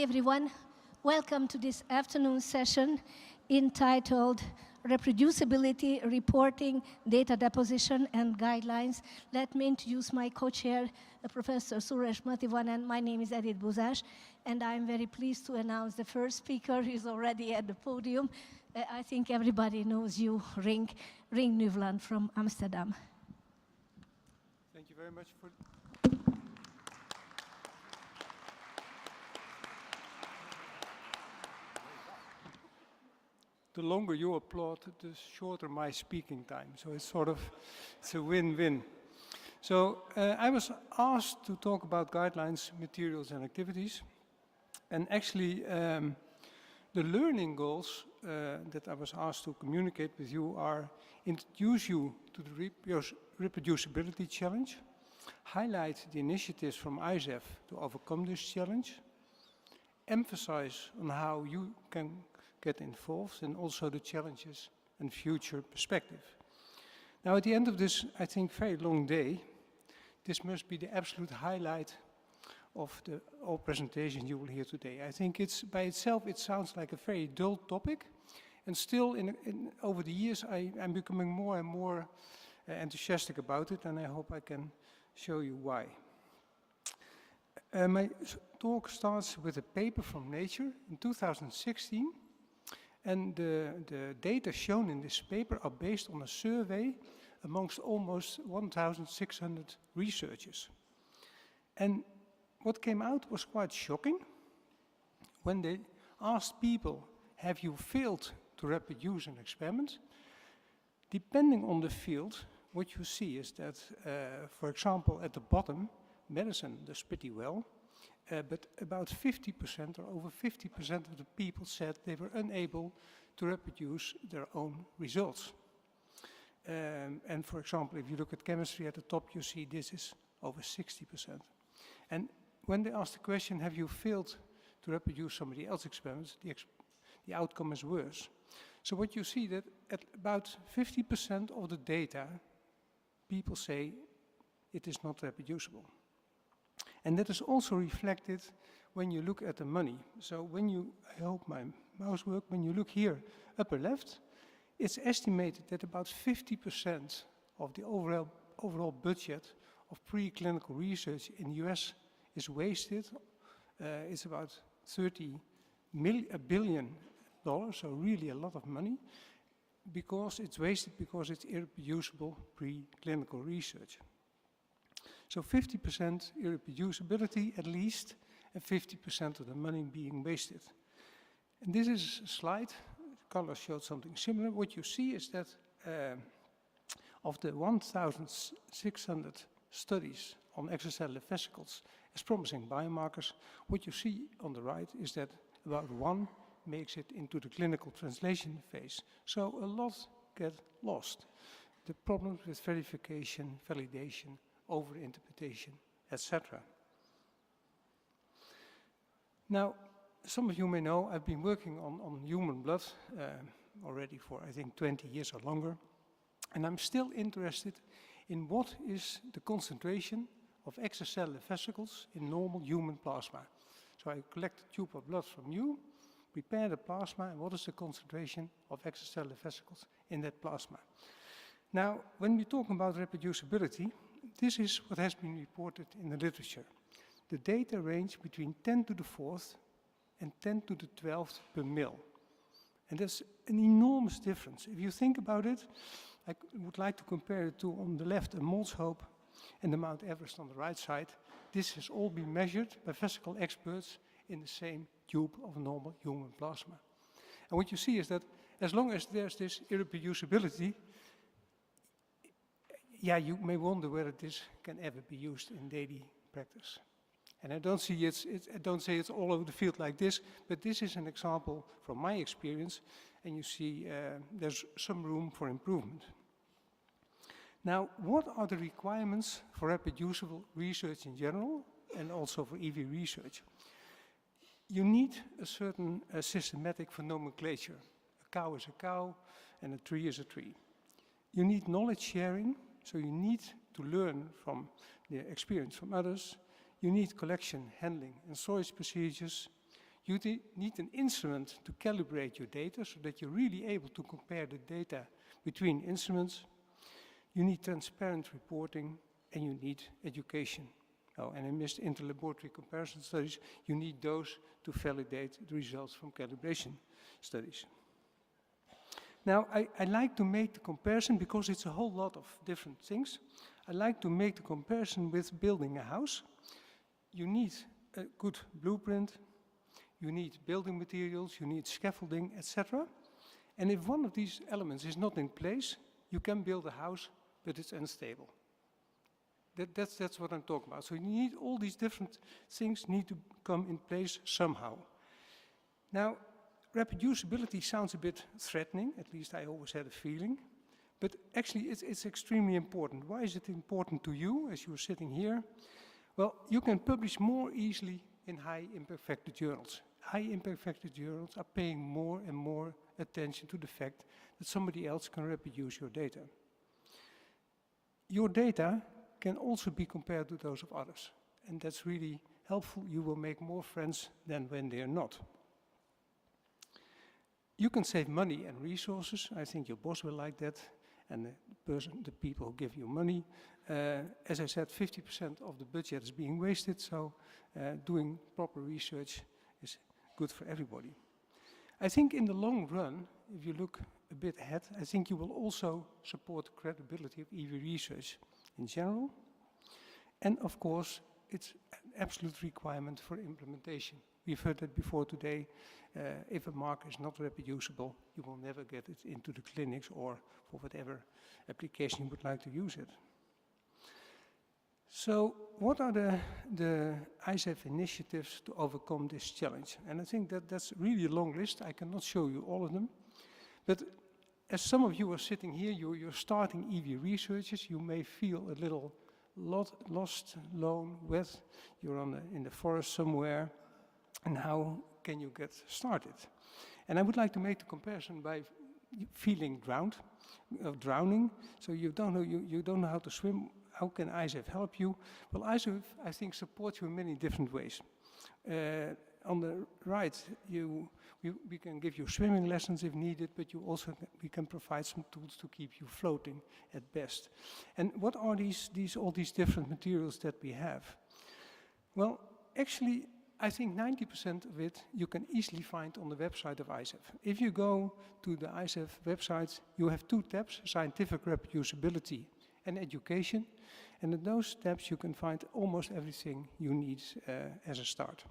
Hi everyone, welcome to this afternoon session entitled Reproducibility, Reporting, Data Deposition and Guidelines. Let me introduce my co-chair, Professor Suresh Mativanan. My name is Edith Buzash, and I'm very pleased to announce the first speaker who is already at the podium. I think everybody knows you, Rienk Nieuwland from Amsterdam. Thank you very much for... The longer you applaud, the shorter my speaking time. So it's it's a win-win. So I was asked to talk about guidelines, materials and activities. And actually, the learning goals that I was asked to communicate with you are introduce you to the reproducibility challenge, highlight the initiatives from ISEF to overcome this challenge, emphasize on how you can get involved and also the challenges and future perspective. Now at the end of this, I think, very long day, this must be the absolute highlight of the all presentations you will hear today. I think it's by itself, it sounds like a very dull topic, and still over the years I'm becoming more and more enthusiastic about it, and I hope I can show you why. My talk starts with a paper from Nature in 2016. And the data shown in this paper are based on a survey amongst almost 1,600 researchers. And what came out was quite shocking. When they asked people, have you failed to reproduce an experiment? Depending on the field, what you see is that, for example, at the bottom, medicine does pretty well. But about 50% or over 50% of the people said they were unable to reproduce their own results. And for example, if you look at chemistry at the top, you see this is over 60%. And when they ask the question, have you failed to reproduce somebody else's experiments, the outcome is worse. So what you see that at about 50% of the data, people say it is not reproducible. And that is also reflected when you look at the money. So when you, I hope my mouse works, when you look here, upper left, it's estimated that about 50% of the overall budget of preclinical research in the US is wasted. It's about $30 billion, so really a lot of money, because it's wasted because it's irreproducible preclinical research. So 50% irreproducibility at least, and 50% of the money being wasted. And this is a slide, Carlos showed something similar. What you see is that of the 1,600 studies on extracellular vesicles as promising biomarkers, what you see on the right is that about one makes it into the clinical translation phase. So a lot get lost. The problems with verification, validation, over-interpretation, etc. Now, some of you may know I've been working on human blood already for, I think, 20 years or longer. And I'm still interested in what is the concentration of extracellular vesicles in normal human plasma. So I collect a tube of blood from you, prepare the plasma, and what is the concentration of extracellular vesicles in that plasma? Now, when we talk about reproducibility, this is what has been reported in the literature. The data range between 10 to the 4th and 10 to the 12th per mil. And that's an enormous difference. If you think about it, I would like to compare it to, on the left, a Moll's Hope and the Mount Everest on the right side. This has all been measured by vesicle experts in the same tube of normal human plasma. And what you see is that as long as there's this irreproducibility, yeah, you may wonder whether this can ever be used in daily practice. And I don't say it's all over the field like this, but this is an example from my experience, and you see there's some room for improvement. Now, what are the requirements for reproducible research in general, and also for EV research? You need a certain systematic for nomenclature. A cow is a cow, and a tree is a tree. You need knowledge sharing. So you need to learn from the experience from others. You need collection, handling, and storage procedures. You need an instrument to calibrate your data so that you're really able to compare the data between instruments. You need transparent reporting, and you need education. Oh, and I missed interlaboratory comparison studies. You need those to validate the results from calibration studies. Now, I like to make the comparison because it's a whole lot of different things. I like to make the comparison with building a house. You need a good blueprint, you need building materials, you need scaffolding, etc. And if one of these elements is not in place, you can build a house, but it's unstable. That's what I'm talking about. So you need all these different things need to come in place somehow. Now, reproducibility sounds a bit threatening, at least I always had a feeling, but actually it's extremely important. Why is it important to you as you're sitting here? Well, you can publish more easily in high impact factor journals. High impact factor journals are paying more and more attention to the fact that somebody else can reproduce your data. Your data can also be compared to those of others, and that's really helpful. You will make more friends than when they are not. You can save money and resources. I think your boss will like that, and the people who give you money. As I said, 50% of the budget is being wasted, so doing proper research is good for everybody. I think in the long run, if you look a bit ahead, I think you will also support the credibility of EV research in general. And of course, it's an absolute requirement for implementation. We've heard that before today. If a marker is not reproducible, you will never get it into the clinics or for whatever application you would like to use it. So what are the ISAF initiatives to overcome this challenge? And I think that's really a long list. I cannot show you all of them. But as some of you are sitting here, you're starting EV researchers, you may feel a little lost, alone, wet. You're in the forest somewhere. And how can you get started? And I would like to make the comparison by feeling drowning. So you don't know how to swim. How can ISAF help you? Well, ISAF, I think, supports you in many different ways. On the right, we can give you swimming lessons if needed, but we can provide some tools to keep you floating at best. And what are all these different materials that we have? Well, actually, I think 90% of it you can easily find on the website of ISAF. If you go to the ISAF website, you have two tabs, scientific reproducibility and education. And in those tabs you can find almost everything you need as a start.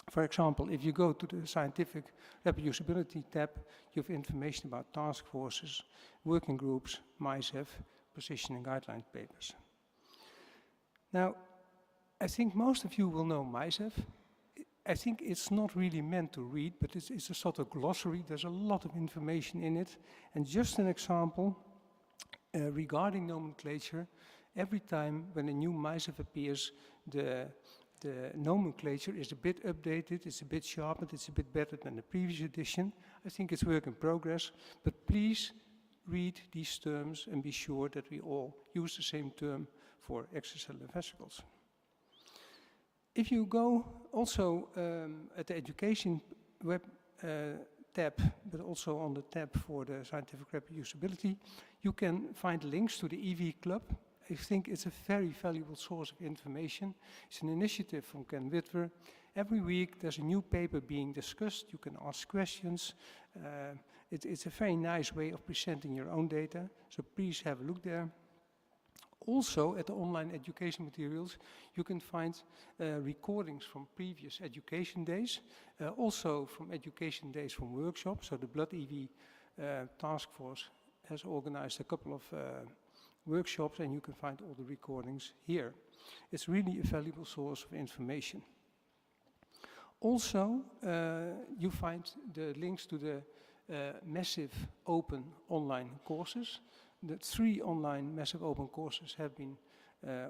For example, if you go to the scientific reproducibility tab, you have information about task forces, working groups, MySEF, position and guideline papers. Now, I think most of you will know MySEF. I think it's not really meant to read, but it's a sort of glossary. There's a lot of information in it. And just an example, regarding nomenclature, every time when a new MySEF appears, the nomenclature is a bit updated, it's a bit sharpened, it's a bit better than the previous edition. I think it's work in progress, but please read these terms and be sure that we all use the same term for extracellular vesicles. If you go also at the education web tab, but also on the tab for the scientific reproducibility, you can find links to the EV Club. I think it's a very valuable source of information. It's an initiative from Ken Witwer. Every week there's a new paper being discussed. You can ask questions. It's a very nice way of presenting your own data, so please have a look there. Also, at the online education materials, you can find recordings from previous education days, also from education days from workshops. So the Blood EV task force has organized a couple of workshops, and you can find all the recordings here. It's really a valuable source of information. Also, you find the links to the massive open online courses. The 3 online massive open courses have been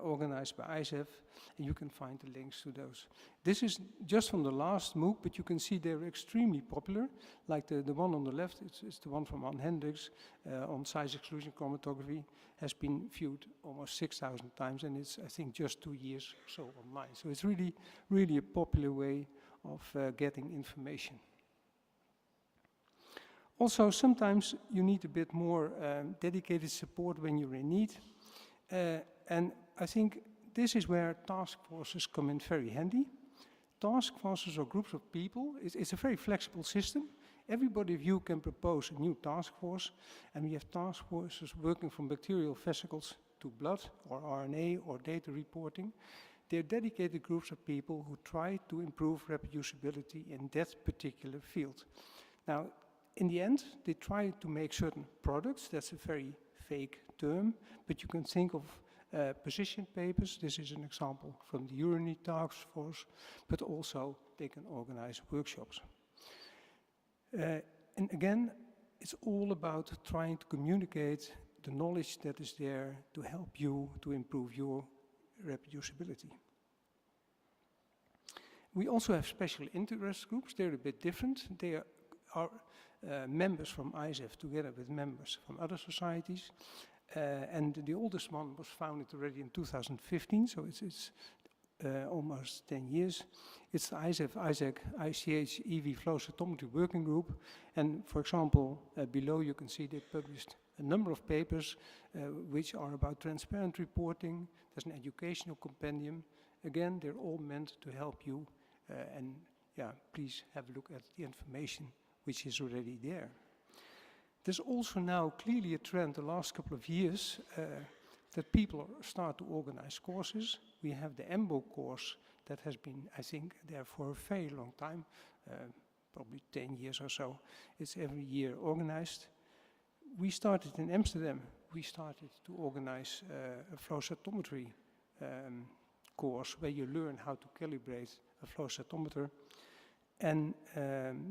organized by ISAF, and you can find the links to those. This is just from the last MOOC, but you can see they're extremely popular. Like the one on the left, it's the one from Ann Hendricks on size exclusion chromatography, has been viewed almost 6,000 times, and it's, I think, just 2 years or so online. So it's really, really a popular way of getting information. Also, sometimes you need a bit more dedicated support when you're in need. And I think this is where task forces come in very handy. Task forces are groups of people. It's a very flexible system. Everybody of you can propose a new task force, and we have task forces working from bacterial vesicles to blood or RNA or data reporting. They're dedicated groups of people who try to improve reproducibility in that particular field. Now, in the end, they try to make certain products. That's a very vague term, but you can think of position papers. This is an example from the urinary task force, but also they can organize workshops. And again, it's all about trying to communicate the knowledge that is there to help you to improve your reproducibility. We also have special interest groups. They're a bit different. They are members from ISAF together with members from other societies. And the oldest one was founded already in 2015, so it's almost 10 years. It's the ISAF, ISAC, ICH, EV flow cytometry working group. And for example, below you can see they published a number of papers which are about transparent reporting. There's an educational compendium. Again, they're all meant to help you. And yeah, please have a look at the information which is already there. There's also now clearly a trend the last couple of years that people start to organize courses. We have the EMBO course that has been, I think, there for a very long time, probably 10 years or so. It's every year organized. We started in Amsterdam. We started to organize a flow cytometry course where you learn how to calibrate a flow cytometer. And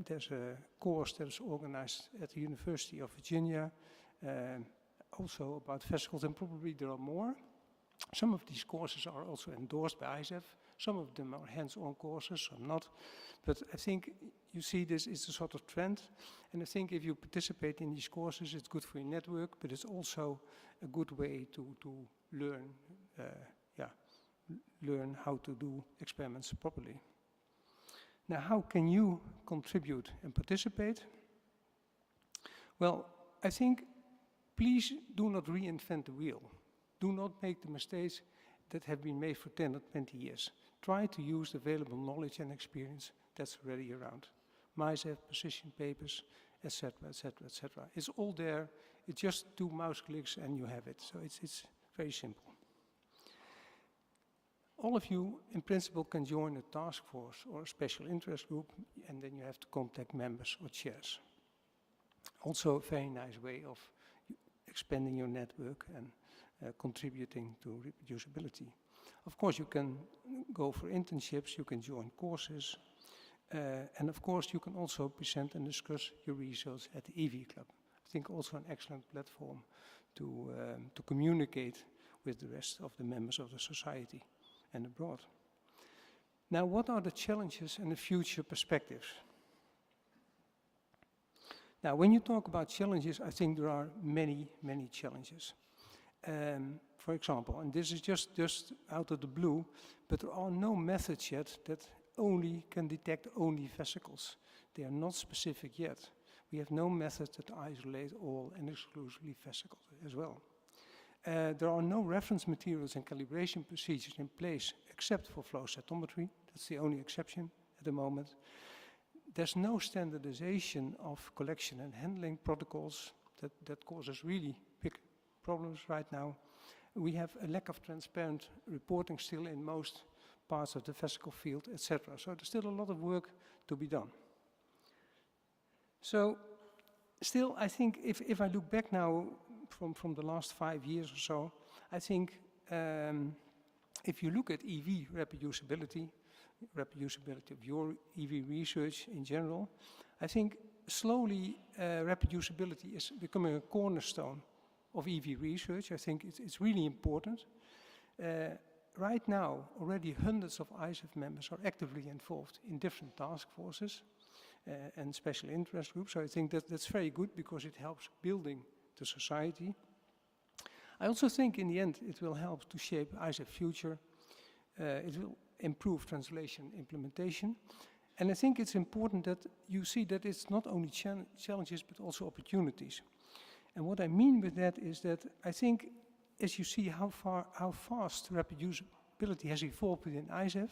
there's a course that is organized at the University of Virginia, also about vesicles, and probably there are more. Some of these courses are also endorsed by ISAF. Some of them are hands-on courses, some not. But I think you see this is a sort of trend. And I think if you participate in these courses, it's good for your network, but it's also a good way to learn, learn how to do experiments properly. Now, how can you contribute and participate? Well, I think please do not reinvent the wheel. Do not make the mistakes that have been made for 10 or 20 years. Try to use the available knowledge and experience that's already around. MySafe, position papers, etc., etc., etc. It's all there. It's just 2 mouse clicks and you have it. So it's very simple. All of you, in principle, can join a task force or a special interest group, and then you have to contact members or chairs. Also a very nice way of expanding your network and contributing to reproducibility. Of course, you can go for internships, you can join courses, and of course, you can also present and discuss your results at the EV Club. I think also an excellent platform to communicate with the rest of the members of the society and abroad. Now, what are the challenges and the future perspectives? Now, when you talk about challenges, I think there are many, many challenges. For example, and this is just out of the blue, but there are no methods yet that can detect only vesicles. They are not specific yet. We have no methods that isolate all and exclusively vesicles as well. There are no reference materials and calibration procedures in place except for flow cytometry. That's the only exception at the moment. There's no standardization of collection and handling protocols that causes really big problems right now. We have a lack of transparent reporting still in most parts of the vesicle field, etc. So there's still a lot of work to be done. So still, I think if I look back now from the last 5 years or so, I think if you look at EV reproducibility of your EV research in general, I think slowly reproducibility is becoming a cornerstone of EV research. I think it's really important. Right now, already hundreds of ISAF members are actively involved in different task forces and special interest groups. So I think that's very good because it helps building the society. I also think in the end it will help to shape ISAF future. It will improve translation implementation. And I think it's important that you see that it's not only challenges but also opportunities. And what I mean with that is that I think as you see how fast reproducibility has evolved within ISAF,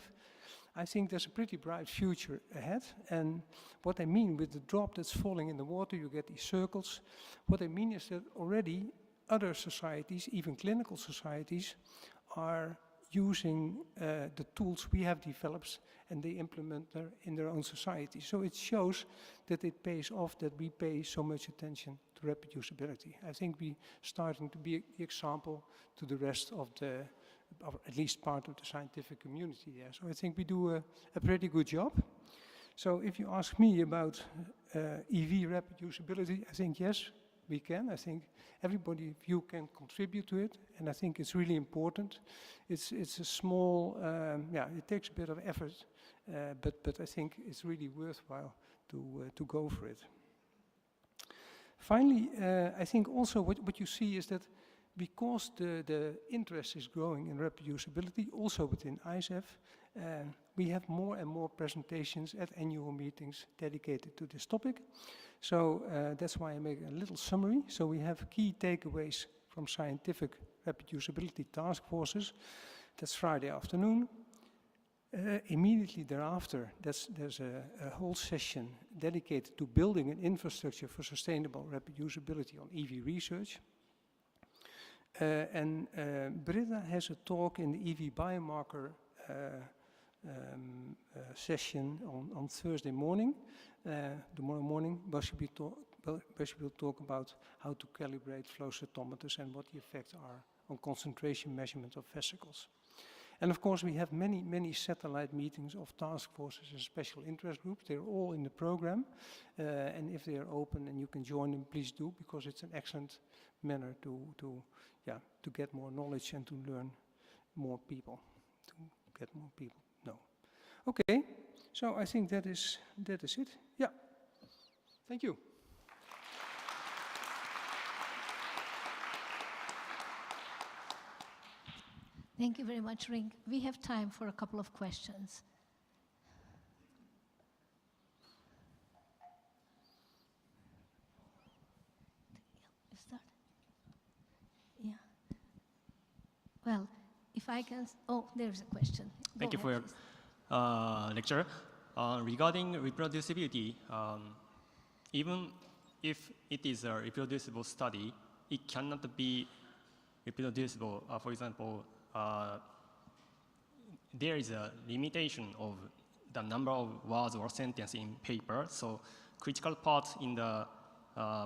I think there's a pretty bright future ahead. And what I mean with the drop that's falling in the water, you get these circles. What I mean is that already other societies, even clinical societies, are using the tools we have developed and they implement them in their own society. So it shows that it pays off that we pay so much attention to reproducibility. I think we're starting to be the example to the rest of at least part of the scientific community there. So I think we do a pretty good job. So if you ask me about EV reproducibility, I think yes, we can. I think everybody of you can contribute to it, and I think it's really important. It's a small, it takes a bit of effort, but I think it's really worthwhile to go for it. Finally, I think also what you see is that because the interest is growing in reproducibility, also within ISAF, we have more and more presentations at annual meetings dedicated to this topic. So that's why I make a little summary. So we have key takeaways from scientific reproducibility task forces. That's Friday afternoon. Immediately thereafter, there's a whole session dedicated to building an infrastructure for sustainable reproducibility on EV research. And Britta has a talk in the EV biomarker session on Thursday morning, tomorrow morning, where she will talk about how to calibrate flow cytometers and what the effects are on concentration measurement of vesicles. And of course, we have many satellite meetings of task forces and special interest groups. They're all in the program. And if they are open and you can join them, please do, because it's an excellent manner to get more knowledge and to learn more people, to get more people know. Okay, so I think that is it. Yeah, thank you. Thank you very much, Rienk. We have time for a couple of questions. You start? Yeah. Well, if I can, there's a question. Thank you for your lecture. Regarding reproducibility, even if it is a reproducible study, it cannot be reproducible. For example, there is a limitation of the number of words or sentences in paper, so critical parts in the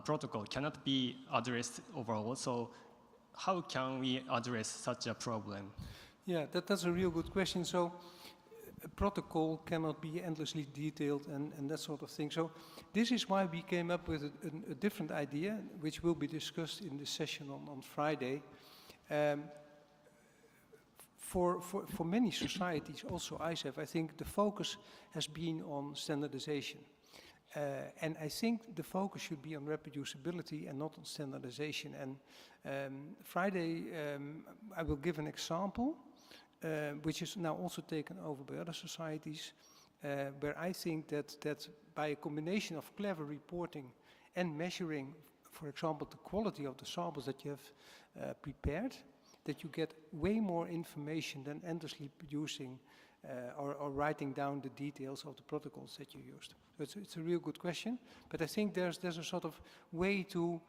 protocol cannot be addressed overall. So how can we address such a problem? Yeah, that's a real good question. So a protocol cannot be endlessly detailed and that sort of thing. So this is why we came up with a different idea, which will be discussed in this session on Friday. For many societies, also ISAF, I think the focus has been on standardization. And I think the focus should be on reproducibility and not on standardization. And Friday, I will give an example, which is now also taken over by other societies, where I think that by a combination of clever reporting and measuring, for example, the quality of the samples that you have prepared, that you get way more information than endlessly producing or writing down the details of the protocols that you used. So it's a real good question, but I think there's a sort of way to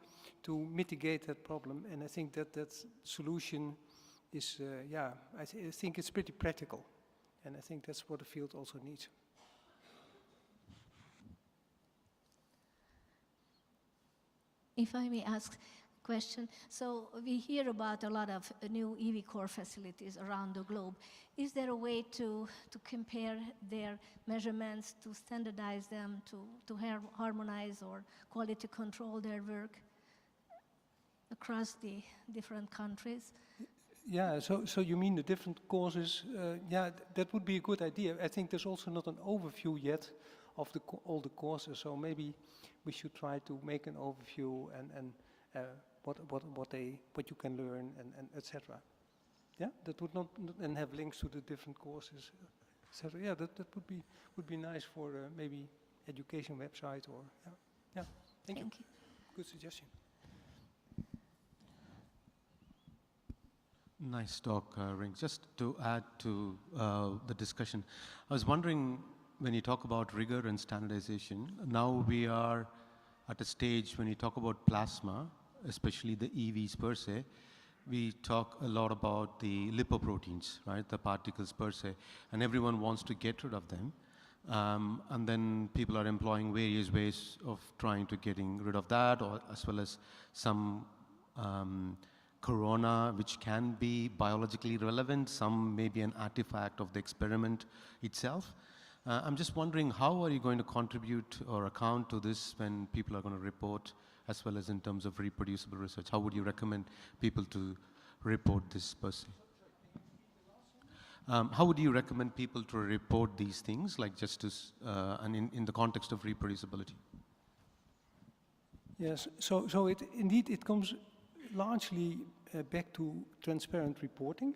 mitigate that problem, and I think that solution is, I think it's pretty practical, and I think that's what the field also needs. If I may ask a question, so we hear about a lot of new EV core facilities around the globe. Is there a way to compare their measurements, to standardize them, to harmonize or quality control their work across the different countries? Yeah, so you mean the different causes? Yeah, that would be a good idea. I think there's also not an overview yet of all the causes, so maybe we should try to make an overview and what you can learn and etc. Yeah, that would not and have links to the different courses. etc. Yeah, that would be nice for maybe education website or yeah. Thank you. Good suggestion. Nice talk, Rienk. Just to add to the discussion, I was wondering, when you talk about rigor and standardization, now we are at a stage when you talk about plasma, especially the EVs per se, we talk a lot about the lipoproteins, right, the particles per se, and everyone wants to get rid of them. And then people are employing various ways of trying to getting rid of that, or as well as some corona, which can be biologically relevant, some may be an artifact of the experiment itself. I'm just wondering, how are you going to contribute or account to this when people are going to report, as well as in terms of reproducible research? How would you recommend people to report this per se? How would you recommend people to report these things, like justice, and in the context of reproducibility? Yes, so it comes largely back to transparent reporting.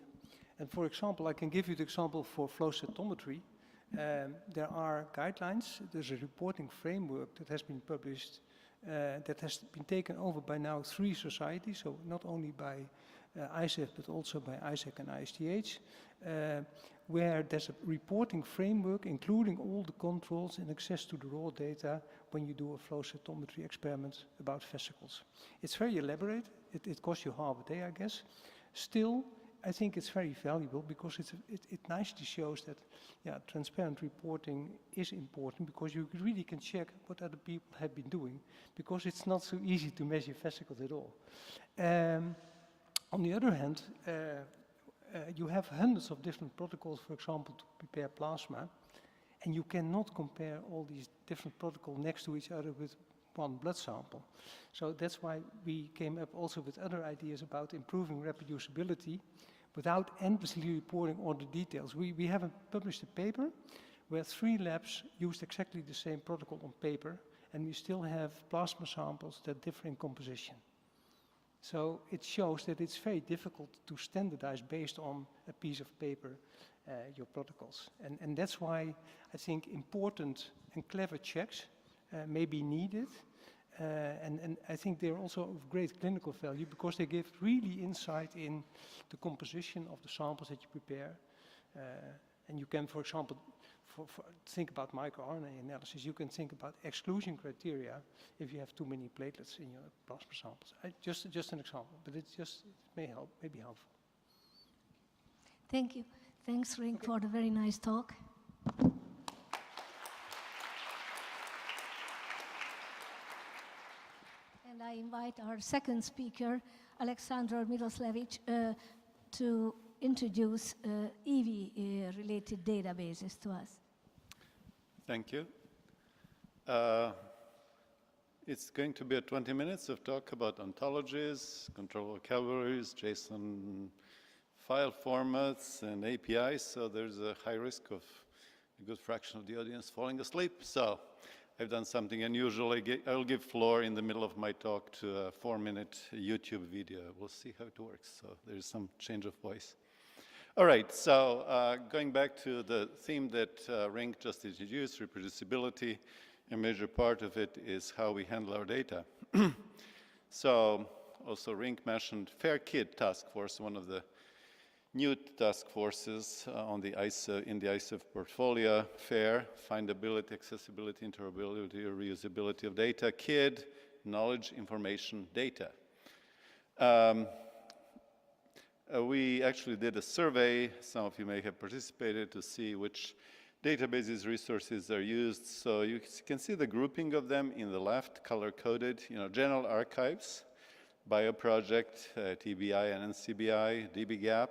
And for example, I can give you the example for flow cytometry. There are guidelines, there's a reporting framework that has been published, that has been taken over by now 3 societies, so not only by ISEF but also by ISAC and ISTH, where there's a reporting framework including all the controls and access to the raw data when you do a flow cytometry experiment about vesicles. It's very elaborate, it costs you half a day, I guess. Still, I think it's very valuable because it nicely shows that, yeah, transparent reporting is important because you really can check what other people have been doing, because it's not so easy to measure vesicles at all. On the other hand, you have hundreds of different protocols, for example, to prepare plasma, and you cannot compare all these different protocols next to each other with one blood sample. So that's why we came up also with other ideas about improving reproducibility without endlessly reporting all the details. We haven't published a paper where 3 labs used exactly the same protocol on paper, and we still have plasma samples that differ in composition. So it shows that it's very difficult to standardize based on a piece of paper your protocols. And that's why I think important and clever checks may be needed. And I think they're also of great clinical value because they give really insight in the composition of the samples that you prepare. And you can, for example, think about microRNA analysis. You can think about exclusion criteria if you have too many platelets in your plasma samples. Just an example, but it may be helpful. Thank you. Thanks, Rienk, for the very nice talk. And I invite our second speaker, Aleksandr Milosavljevic, to introduce EV-related databases to us. Thank you. It's going to be 20 minutes of talk about ontologies, control vocabularies, JSON file formats, and APIs. So there's a high risk of a good fraction of the audience falling asleep. So I've done something unusual. I'll give floor in the middle of my talk to a 4-minute YouTube video. We'll see how it works. So there's some change of voice. All right, so going back to the theme that Rienk just introduced, reproducibility, a major part of it is how we handle our data. So also Rienk mentioned FAIR-KID task force, one of the new task forces in the ISEF portfolio. FAIR, findability, accessibility, interoperability, or reusability of data. KID, knowledge, information, data. We actually did a survey, some of you may have participated, to see which databases, resources are used. So you can see the grouping of them in the left, color-coded, general archives, bioproject, TBI and NCBI, dbGaP,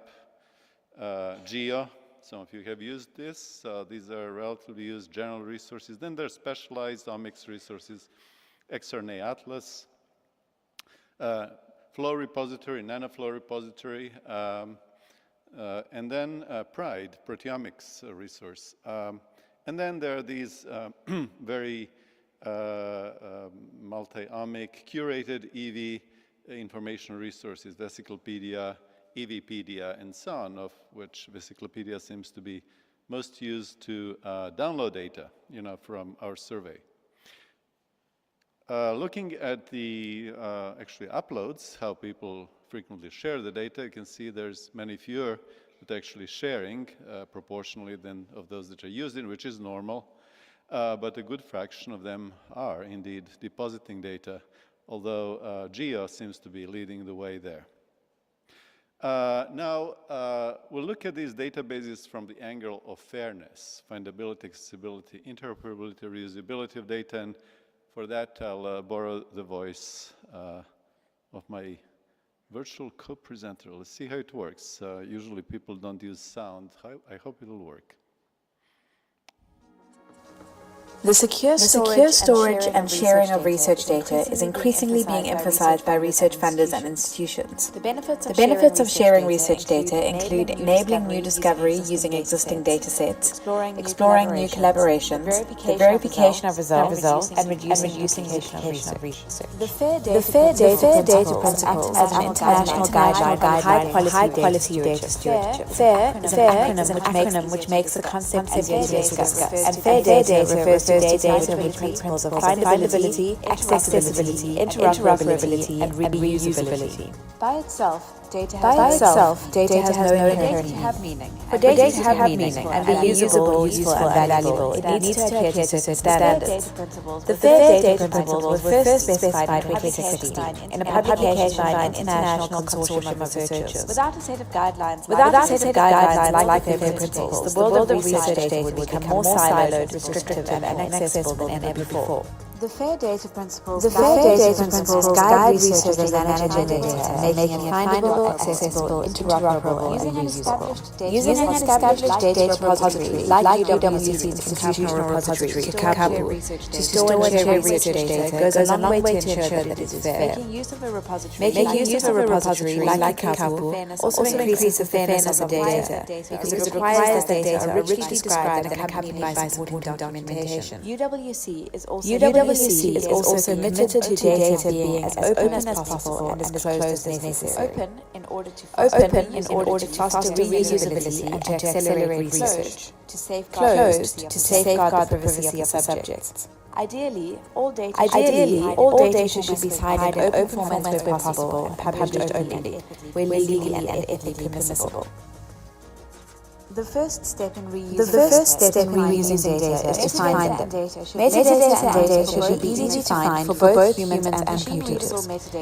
GEO. Some of you have used this. So these are relatively used general resources. Then there's specialized omics resources, XRNA Atlas, flow repository, nanoflow repository, and then PRIDE, proteomics resource. And then there are these very multi-omic, curated EV information resources, Vesiclepedia, EVpedia, and so on, of which Vesiclepedia seems to be most used to download data, from our survey. Looking at the actually uploads, how people frequently share the data, you can see there's many fewer that are actually sharing proportionally than of those that are using, which is normal. But a good fraction of them are indeed depositing data, although geo seems to be leading the way there. Now, we'll look at these databases from the angle of fairness, findability, accessibility, interoperability, reusability of data, and for that, I'll borrow the voice of my virtual co-presenter. Let's see how it works. Usually people don't use sound. I hope it'll work. The secure storage and sharing of research data is increasingly being emphasized by research funders and institutions. The benefits of sharing research data include enabling new discovery using existing data sets, exploring new collaborations, the verification of results, and reducing duplication of research. The Fair Data Principles as an international guideline for high-quality data stewardship. FAIR is an acronym which makes the concept easier to discuss, and fair data refers to data meet principles of findability, accessibility, interoperability, and reusability. By itself, data has no inherent meaning. For data to have meaning and be usable, useful, and valuable, it needs to adhere to certain standards. The Fair Data Principles were first specified in 2016 in a publication by an international consortium of researchers. Without a set of guidelines like the Fair Principles, the world of research data would become more siloed, restrictive, and inaccessible than ever before. The Fair Data Principles guide researchers in managing data, making it findable, accessible, interoperable, and reusable. Using an established data repository like UWC's institutional repository, Kikapu, to store and share research data goes a long way to ensure that it is fair. Making use of a repository like Kikapu also increases the fairness of the data because it requires that data are richly described and accompanied by supporting documentation. UWC is also committed to data being as open as possible and as closed as necessary. Open in order to foster reusability and to accelerate research. Closed to safeguard the privacy of subjects. Ideally, all data should be signed in open formats where possible and published openly, where legally and ethically permissible. The first step in reusing data is to find them. Metadata and data should be easy to find for both humans and computers.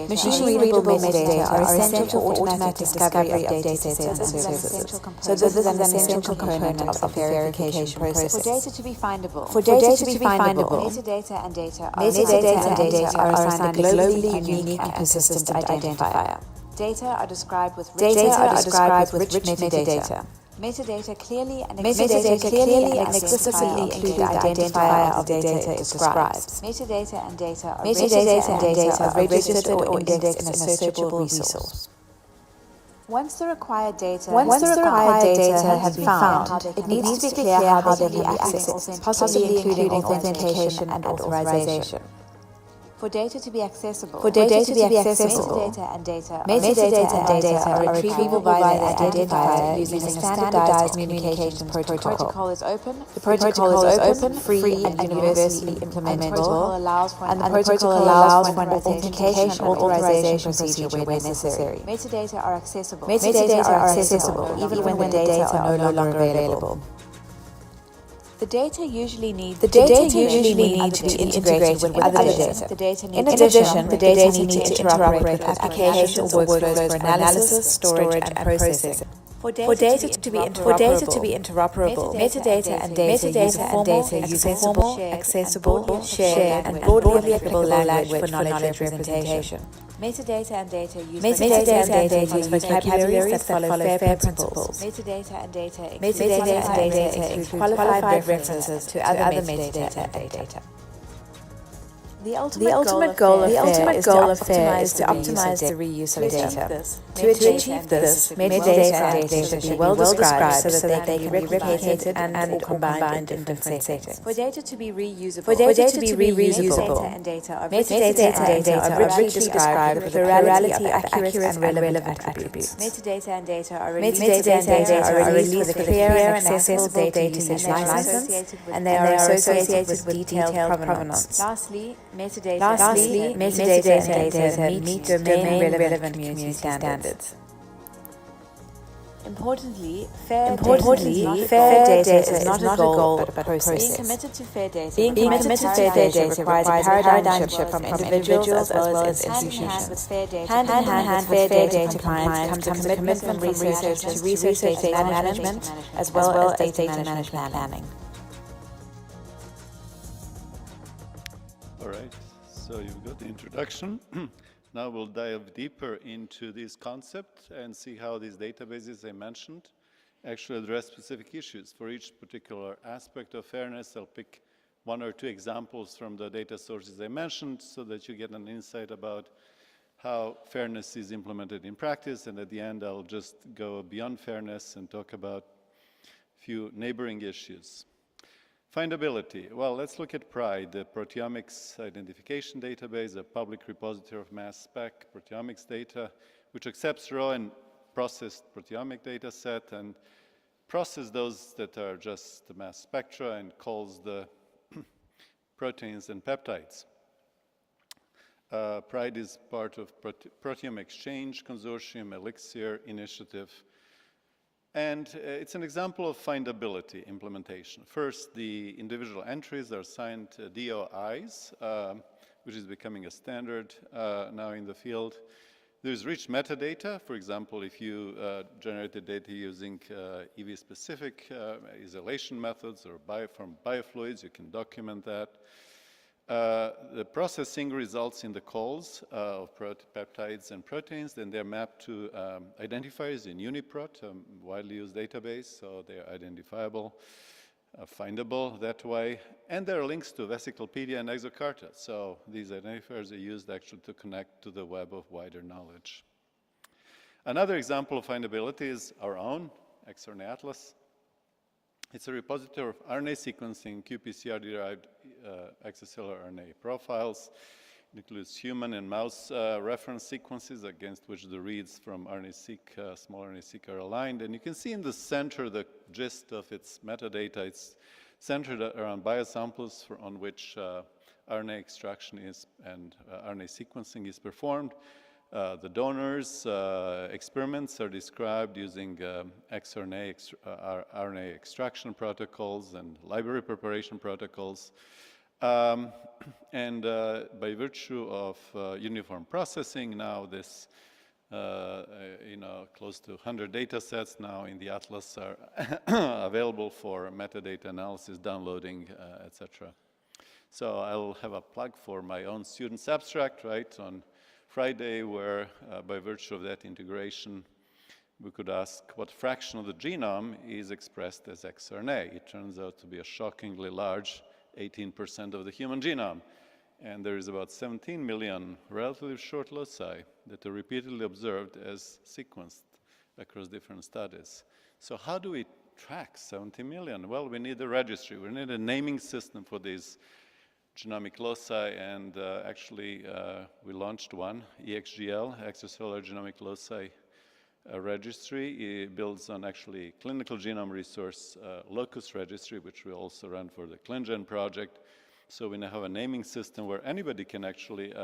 Machine-readable metadata are essential for automatic discovery of data sets and services. So this is an essential component of the verification process. For data to be findable, metadata and data are assigned a globally unique and persistent identifier. Data are described with rich metadata. Metadata clearly and explicitly include the identifier of the data it describes. Metadata and data are registered or indexed in a searchable resource. Once the required data has been found, it needs to be clear how they can be accessed, possibly including authentication and authorization. For data to be accessible, metadata and data are retrievable by the identifier using a standardized communications protocol. The protocol is open, free, and universally implementable, and the protocol allows for an authentication and authorization procedure where necessary. Metadata are accessible even when the data are no longer available. The data usually need to be integrated with other data. In addition, the data need to interoperate with applications or workflows for analysis, storage, and processing. For data to be interoperable, metadata and data use a formal, accessible, shared, and broadly applicable language for knowledge representation. Metadata and data use vocabulary that follow FAIR principles. Metadata and data include qualified references to other metadata and data. The ultimate goal of FAIR is to optimize the reuse of data. To achieve this, metadata and data should be well described so that they can be replicated and combined in different settings. For data to be reusable, metadata and data are richly described with a plurality of accurate and relevant attributes. metadata and data are released with a clear and accessible data usage license, and they are associated with detailed provenance. Lastly, metadata and data meet domain-relevant community standards. Importantly, fair data is not a goal but a process. Being committed to fair data requires a paradigm shift from individuals as well as institutions. Hand in hand with fair data compliance comes a commitment from researchers to research data management as well as data management planning. All right, so you've got the introduction. Now we'll dive deeper into this concept and see how these databases I mentioned actually address specific issues. For each particular aspect of fairness, I'll pick one or two examples from the data sources I mentioned so that you get an insight about how fairness is implemented in practice. And at the end, I'll just go beyond fairness and talk about a few neighboring issues. Findability. Well, let's look at PRIDE, the Proteomics Identification Database, a public repository of mass spec proteomics data, which accepts raw and processed proteomic data set and processes those that are just the mass spectra and calls the proteins and peptides. PRIDE is part of Proteome Exchange Consortium, Elixir initiative. And it's an example of findability implementation. First, the individual entries are assigned DOIs, which is becoming a standard now in the field. There's rich metadata. For example, if you generated data using EV-specific isolation methods or from biofluids, you can document that. The processing results in the calls of peptides and proteins, then they're mapped to identifiers in UniProt, a widely used database, so they're identifiable, findable that way. And there are links to Vesiclopedia and Exocarta, so these identifiers are used actually to connect to the web of wider knowledge. Another example of findability is our own xRNA Atlas. It's a repository of RNA sequencing, qPCR-derived extracellular RNA profiles. It includes human and mouse reference sequences against which the reads from RNA-seq, small RNA-seq are aligned. And you can see in the center the gist of its metadata. It's centered around biosamples on which RNA extraction is and RNA sequencing is performed. The donors' experiments are described using xRNA, RNA extraction protocols and library preparation protocols. And by virtue of uniform processing, now this, close to 100 data sets now in the Atlas are available for metadata analysis, downloading, etc. So I'll have a plug for my own student's abstract, right, on Friday, where by virtue of that integration, we could ask what fraction of the genome is expressed as xRNA. It turns out to be a shockingly large 18% of the human genome. And there is about 17 million relatively short loci that are repeatedly observed as sequenced across different studies. So how do we track 70 million? Well, we need a registry. We need a naming system for these genomic loci, and actually we launched one, EXGL, Extracellular Genomic Loci Registry. It builds on actually clinical genome resource locus registry, which we also run for the ClinGen project. So we now have a naming system where anybody can actually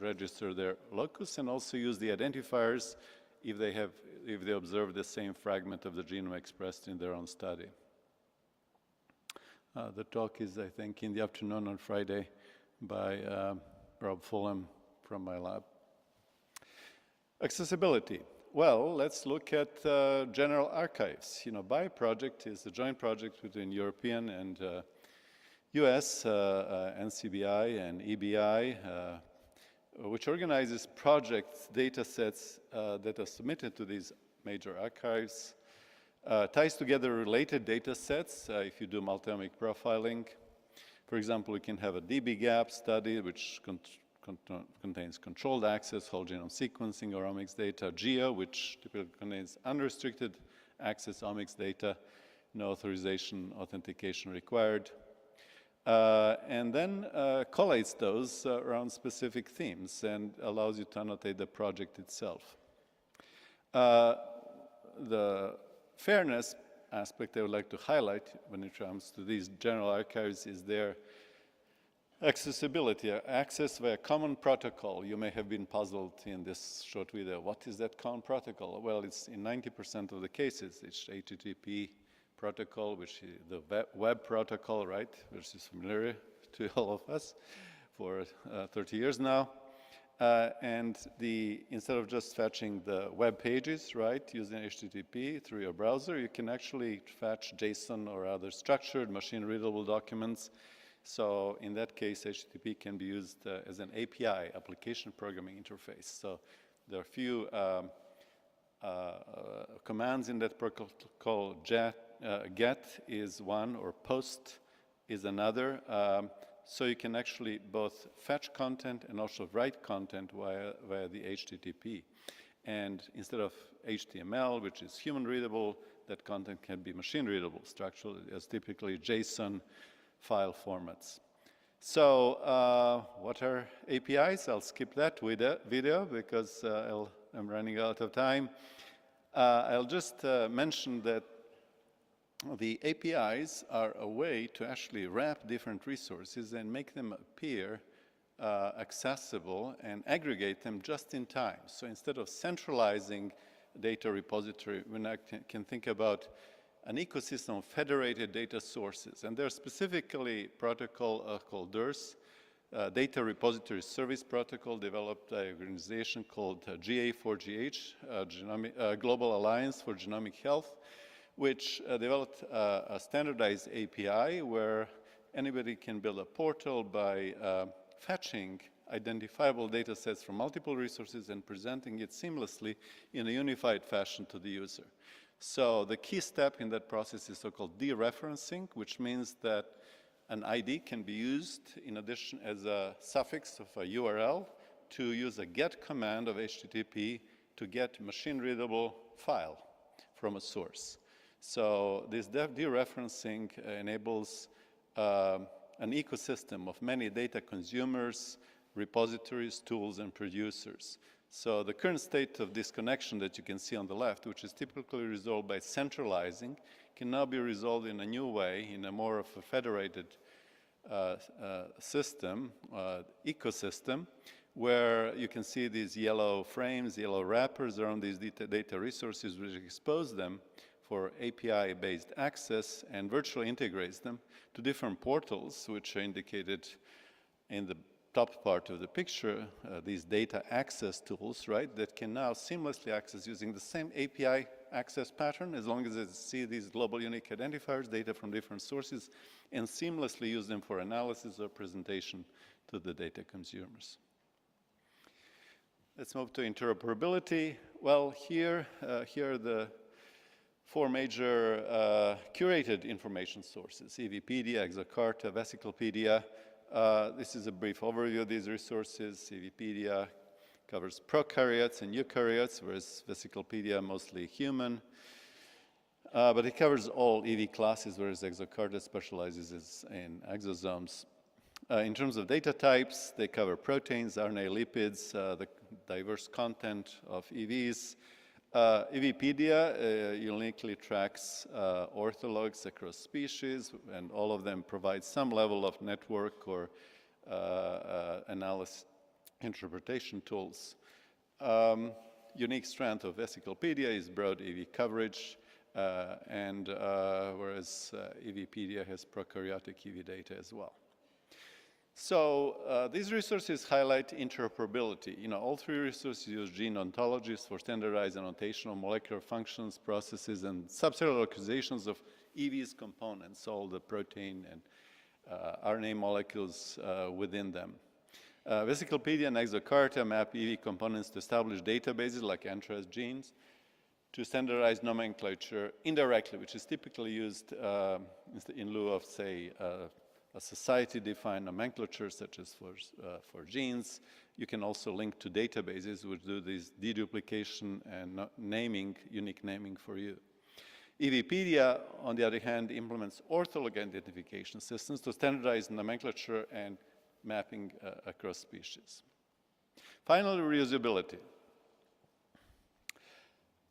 register their locus and also use the identifiers if they observe the same fragment of the genome expressed in their own study. The talk is, I think, in the afternoon on Friday by Rob Fulham from my lab. Accessibility. Well, let's look at general archives. BioProject is a joint project between European and US, NCBI and EBI, which organizes projects, data sets that are submitted to these major archives. Ties together related data sets if you do multi-omic profiling. For example, we can have a dbGaP study, which contains controlled access, whole genome sequencing or omics data, GEO, which typically contains unrestricted access omics data, no authorization, authentication required, and then collates those around specific themes and allows you to annotate the project itself. The fairness aspect I would like to highlight when it comes to these general archives is their accessibility, access via common protocol. You may have been puzzled in this short video. What is that common protocol? Well, it's in 90% of the cases, it's HTTP protocol, which is the web protocol, right, which is familiar to all of us for 30 years now. And instead of just fetching the web pages, right, using HTTP through your browser, you can actually fetch JSON or other structured machine-readable documents. So in that case, HTTP can be used as an API, application programming interface. So there are a few commands in that protocol. Get is one, or post is another. So you can actually both fetch content and also write content via the HTTP. And instead of HTML, which is human readable, that content can be machine readable, structured as typically JSON file formats. So what are APIs? I'll skip that video because I'm running out of time. I'll just mention that the APIs are a way to actually wrap different resources and make them appear accessible and aggregate them just in time. So instead of centralizing data repository, we now can think about an ecosystem of federated data sources. And there's specifically a protocol called DRS, Data Repository Service Protocol, developed by an organization called GA4GH, Global Alliance for Genomic Health, which developed a standardized API where anybody can build a portal by fetching identifiable data sets from multiple resources and presenting it seamlessly in a unified fashion to the user. So the key step in that process is so-called dereferencing, which means that an ID can be used in addition as a suffix of a URL to use a get command of HTTP to get machine-readable file from a source. So this dereferencing enables an ecosystem of many data consumers, repositories, tools, and producers. So the current state of disconnection that you can see on the left, which is typically resolved by centralizing, can now be resolved in a new way, in a more of a federated system, ecosystem, where you can see these yellow frames, yellow wrappers around these data resources, which expose them for API-based access and virtually integrates them to different portals, which are indicated in the top part of the picture, these data access tools, right, that can now seamlessly access using the same API access pattern, as long as they see these global unique identifiers, data from different sources, and seamlessly use them for analysis or presentation to the data consumers. Let's move to interoperability. Well, here are the four major curated information sources: EVpedia, Exocarta, Vesiclepedia. This is a brief overview of these resources. EVpedia covers prokaryotes and eukaryotes, whereas Vesiclepedia mostly human. But it covers all EV classes, whereas Exocarta specializes in exosomes. In terms of data types, they cover proteins, RNA, lipids, the diverse content of EVs. EVpedia uniquely tracks orthologs across species, and all of them provide some level of network or analysis interpretation tools. Unique strength of Vesiclepedia is broad EV coverage, and whereas EVpedia has prokaryotic EV data as well. So these resources highlight interoperability. You know, all three resources use gene ontologies for standardized annotation of molecular functions, processes, and subcellular localizations of EV's components, all the protein and RNA molecules within them. Vesiclepedia and Exocarta map EV components to establish databases like NTRES genes to standardize nomenclature indirectly, which is typically used in lieu of, say, a society-defined nomenclature, such as for genes. You can also link to databases which do this deduplication and naming, unique naming for you. EVpedia, on the other hand, implements ortholog identification systems to standardize nomenclature and mapping across species. Finally, reusability.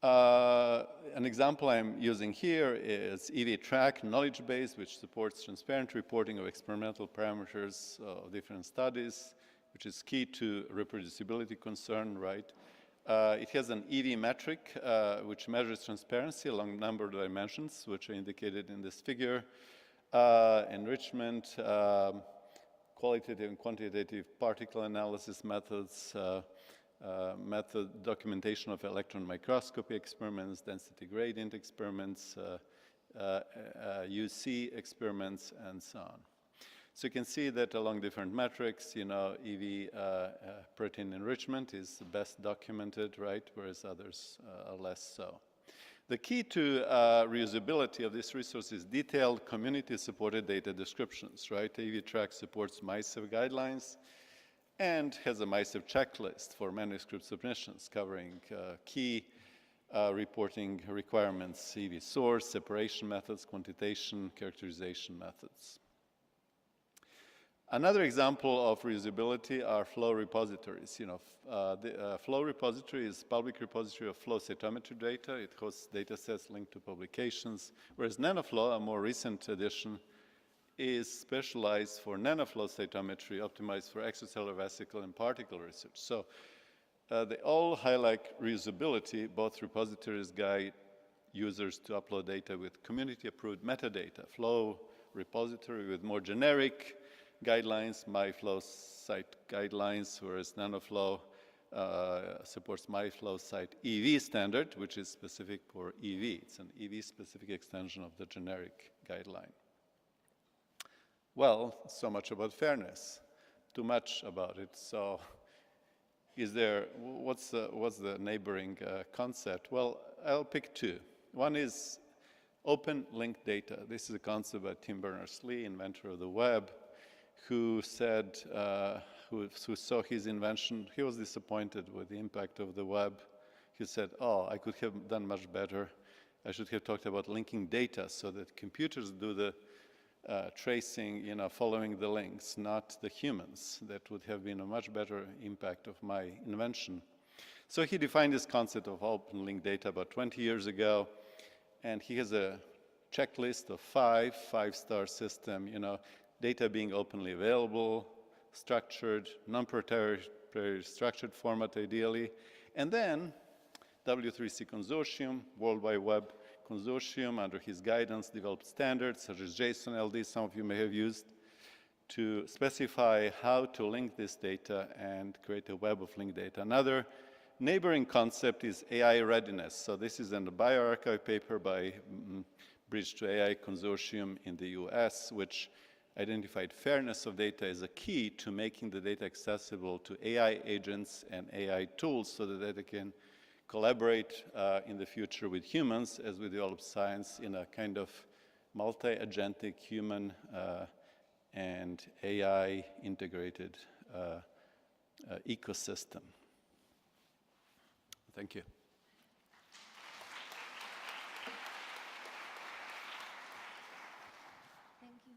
An example I'm using here is EVTrack knowledge base, which supports transparent reporting of experimental parameters of different studies, which is key to reproducibility concern, right? It has an EV metric, which measures transparency along a number of dimensions, which are indicated in this figure. Enrichment, qualitative and quantitative particle analysis methods, documentation of electron microscopy experiments, density gradient experiments, UC experiments, and so on. So you can see that along different metrics, you know, EV protein enrichment is best documented, right, whereas others are less so. The key to reusability of this resource is detailed community-supported data descriptions, right? EVTrack supports MySafe guidelines and has a MySafe checklist for manuscript submissions covering key reporting requirements, EV source, separation methods, quantitation, characterization methods. Another example of reusability are flow repositories. You know, the flow repository is public repository of flow cytometry data. It hosts data sets linked to publications, whereas NanoFlow, a more recent addition, is specialized for nanoflow cytometry, optimized for extracellular vesicle and particle research. So they all highlight reusability. Both repositories guide users to upload data with community-approved metadata. Flow repository with more generic guidelines, MyFlow site guidelines, whereas NanoFlow supports MyFlow site EV standard, which is specific for EV. It's an EV-specific extension of the generic guideline. Well, so much about fairness. Too much about it. So, what's the neighboring concept? Well, I'll pick two. One is open linked data. This is a concept by Tim Berners-Lee, inventor of the web, who said, who saw his invention, he was disappointed with the impact of the web. He said, oh, I could have done much better. I should have talked about linking data so that computers do the tracing, you know, following the links, not the humans. That would have been a much better impact of my invention. So he defined this concept of open linked data about 20 years ago, and he has a checklist of five-star system, you know, data being openly available, structured, non-proprietary structured format ideally, and then W3C Consortium, World Wide Web Consortium, under his guidance, developed standards such as JSON LD, some of you may have used, to specify how to link this data and create a web of linked data. Another neighboring concept is AI readiness. So this is in the bioRxiv paper by Bridge to AI Consortium in the US, which identified fairness of data as a key to making the data accessible to AI agents and AI tools so that they can collaborate in the future with humans as we develop science in a kind of multi-agentic human and AI integrated ecosystem. Thank you. Thank you.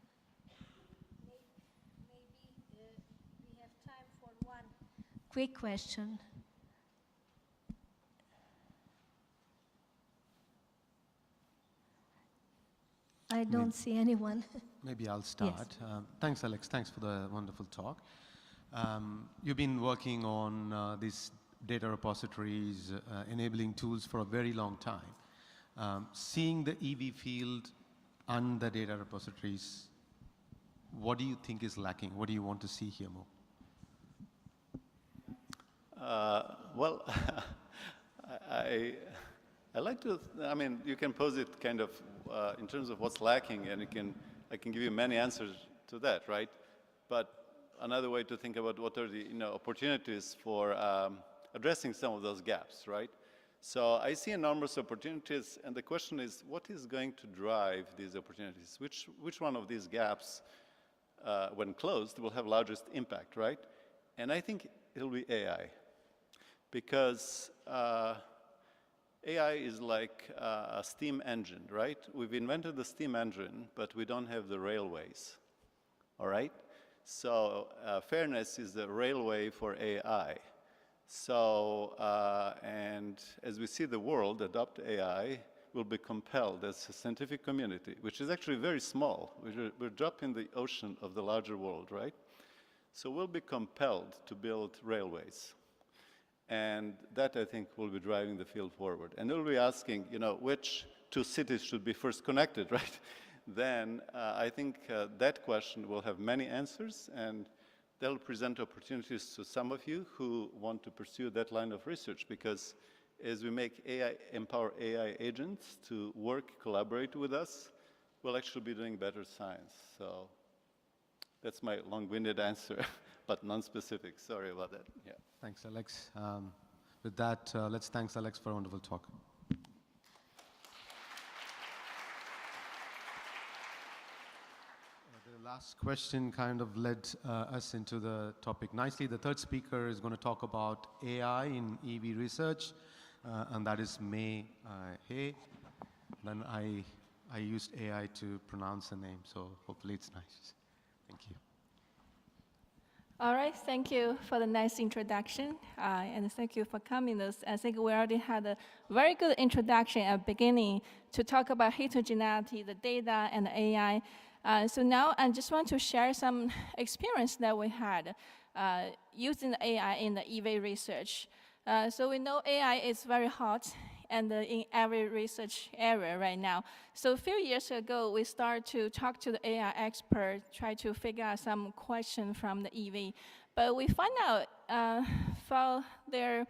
Maybe we have time for one quick question. I don't see anyone. Maybe I'll start. Yes. Thanks, Alex. Thanks for the wonderful talk. You've been working on these data repositories, enabling tools for a very long time. Seeing the EV field and the data repositories, what do you think is lacking? What do you want to see here more? Well, I like to, I mean, you can pose it kind of in terms of what's lacking, and I can give you many answers to that, right? But another way to think about what are the opportunities for addressing some of those gaps, right? So I see enormous opportunities, and the question is, what is going to drive these opportunities? Which one of these gaps when closed, will have largest impact, right? And I think it'll be AI. Because AI is like a steam engine, right? We've invented the steam engine, but we don't have the railways, all right? So fairness is the railway for AI. So, and as we see the world adopt AI, we'll be compelled as a scientific community, which is actually very small. We're dropping the ocean of the larger world, right? So we'll be compelled to build railways. And that, I think, will be driving the field forward. And we'll be asking, you know, which two cities should be first connected, right? Then I think that question will have many answers, and that'll present opportunities to some of you who want to pursue that line of research, because as we make AI, empower AI agents to work, collaborate with us, we'll actually be doing better science. So that's my long-winded answer, but non-specific. Sorry about that. Yeah. Thanks, Alex. With that, let's thank Alex for a wonderful talk. The last question kind of led us into the topic nicely. The third speaker is going to talk about AI in EV research, and that is Mei He. Then I used AI to pronounce the name, so hopefully it's nice. Thank you. All right, thank you for the nice introduction, and thank you for coming. I think we already had a very good introduction at the beginning to talk about heterogeneity, the data, and the AI. So now I just want to share some experience that we had using the AI in the EV research. So we know AI is very hot and in every research area right now. So a few years ago, we started to talk to the AI expert, try to figure out some question from the EV. But we find out for their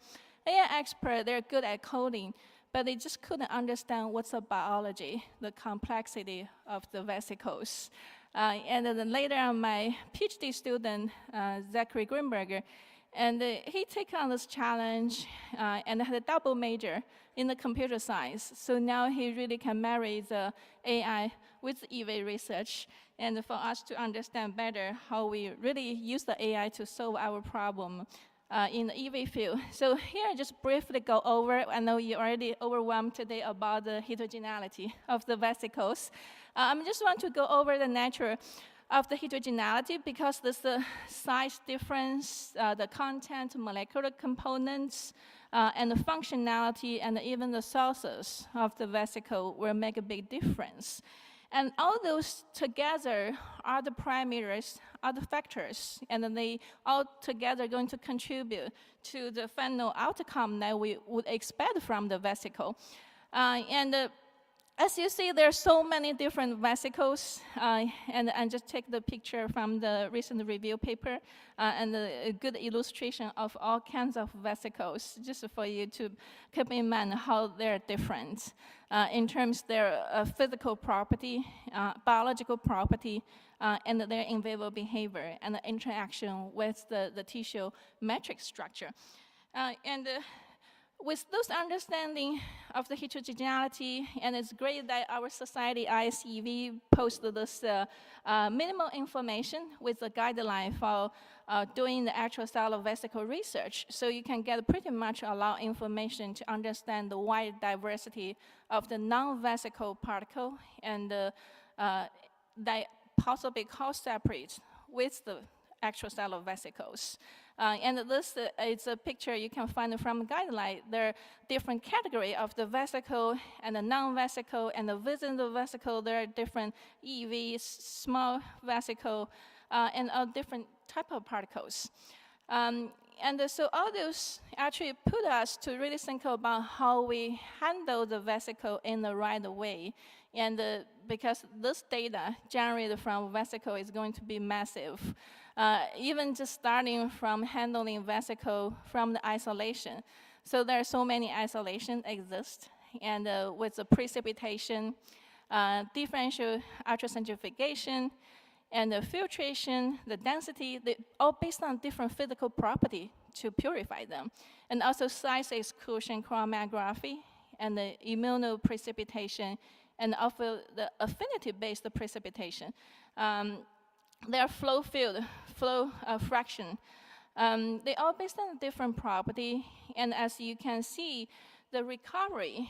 AI expert, they're good at coding, but they just couldn't understand what's the biology, the complexity of the vesicles. And then later on, my PhD student, Zachary Greenberger, and he took on this challenge and had a double major in the computer science. So now he really can marry the AI with EV research, and for us to understand better how we really use the AI to solve our problem in the EV field. So here, just briefly go over, I know you're already overwhelmed today about the heterogeneity of the vesicles. I just want to go over the nature of the heterogeneity, because there's the size difference, the content, molecular components, and the functionality, and even the sources of the vesicle will make a big difference. And all those together are the parameters, are the factors, and then they all together going to contribute to the final outcome that we would expect from the vesicle. As you see, there are so many different vesicles, and just take the picture from the recent review paper, and a good illustration of all kinds of vesicles, just for you to keep in mind how they're different in terms of their physical property, biological property, and their in vivo behavior, and the interaction with the tissue matrix structure. With those understanding of the heterogeneity, and it's great that our society, ISEV, posted this minimal information with a guideline for doing the actual cellular vesicle research. So you can get pretty much a lot of information to understand the wide diversity of the non-vesicle particle, and that possibly co-separate with the actual cellular vesicles. And this is a picture you can find from the guideline. There are different categories of the vesicle and the non-vesicle, and within the vesicle there are different EVs, small vesicle, and all different type of particles. So all those actually put us to really think about how we handle the vesicle in the right way. And because this data generated from vesicle is going to be massive. Even just starting from handling vesicle from the isolation. So there are so many isolation exist, and with the precipitation, differential ultracentrifugation, and the filtration, the density, they all based on different physical property to purify them. And also size exclusion chromatography, and the immunoprecipitation, and also the affinity-based precipitation. their flow field, flow fraction. They are based on a different property, and as you can see, the recovery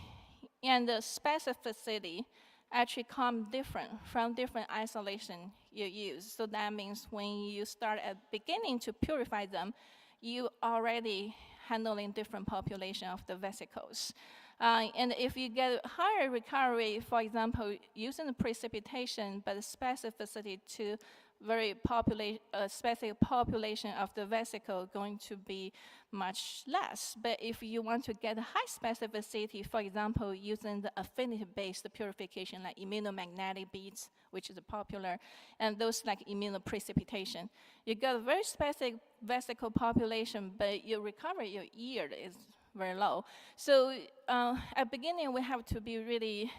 and the specificity actually come different from different isolation you use. So that means when you start at beginning to purify them, you already handling different population of the vesicles. And if you get higher recovery, for example, using the precipitation, but the specificity to very specific population of the vesicle going to be much less. But if you want to get high specificity, for example, using the affinity-based purification like immunomagnetic beads, which is popular, and those like immunoprecipitation, you get a very specific vesicle population, but your recovery, your yield is very low. So at beginning, we have to be really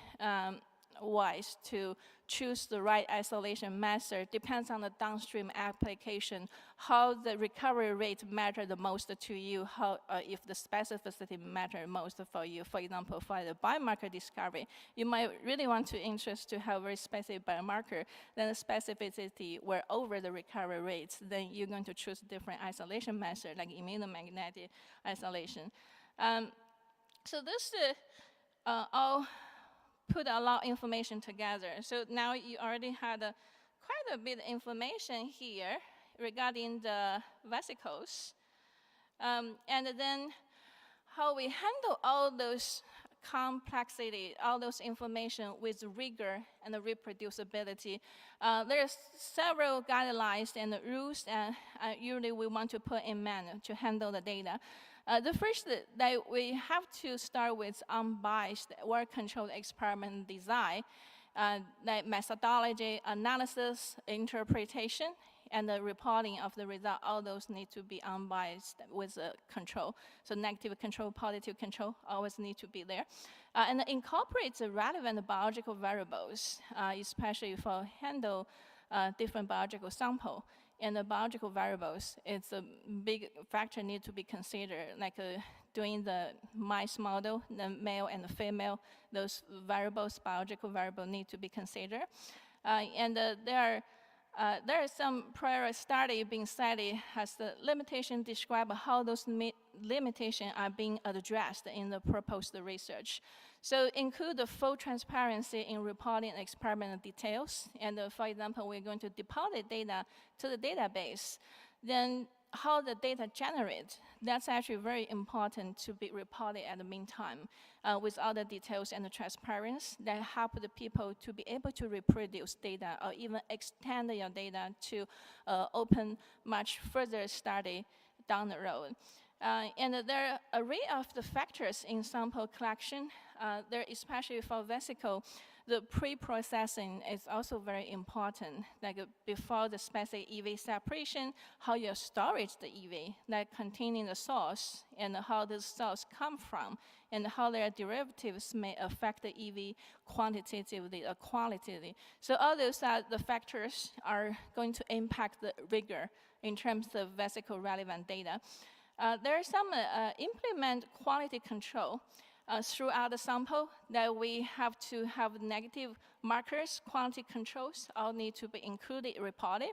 wise to choose the right isolation method. Depends on the downstream application, how the recovery rate matter the most to you, how if the specificity matter most for you. For example, for the biomarker discovery, you might really want to interest to have very specific biomarker, then the specificity were over the recovery rates, then you're going to choose different isolation method like immunomagnetic isolation. So this all put a lot of information together. So now you already had quite a bit of information here regarding the vesicles. And then how we handle all those complexity, all those information with rigor and the reproducibility. There's several guidelines and rules that usually we want to put in man to handle the data. The first that we have to start with unbiased well-controlled experiment design, like methodology, analysis, interpretation, and the reporting of the result. All those need to be unbiased with control. So negative control, positive control always need to be there. And incorporate the relevant biological variables, especially for handle different biological sample. And the biological variables, it's a big factor need to be considered, like doing the mice model, the male and the female, those variables, biological variables need to be considered. And there are some prior study being studied as the limitation describe how those limitations are being addressed in the proposed research. So include the full transparency in reporting experimental details. And for example, we're going to deposit data to the database. Then how the data generate, that's actually very important to be reported at the meantime with all the details and the transparency that help the people to be able to reproduce data or even extend your data to open much further study down the road. And there are an array of the factors in sample collection. There, especially for vesicle, the pre-processing is also very important. Like before the specific EV separation, how you storage the EV, like containing the source and how the source come from, and how their derivatives may affect the EV quantitatively or qualitatively. So all those are the factors are going to impact the rigor in terms of vesicle relevant data. There are some implement quality control throughout the sample that we have to have negative markers, quality controls, all need to be included, reported.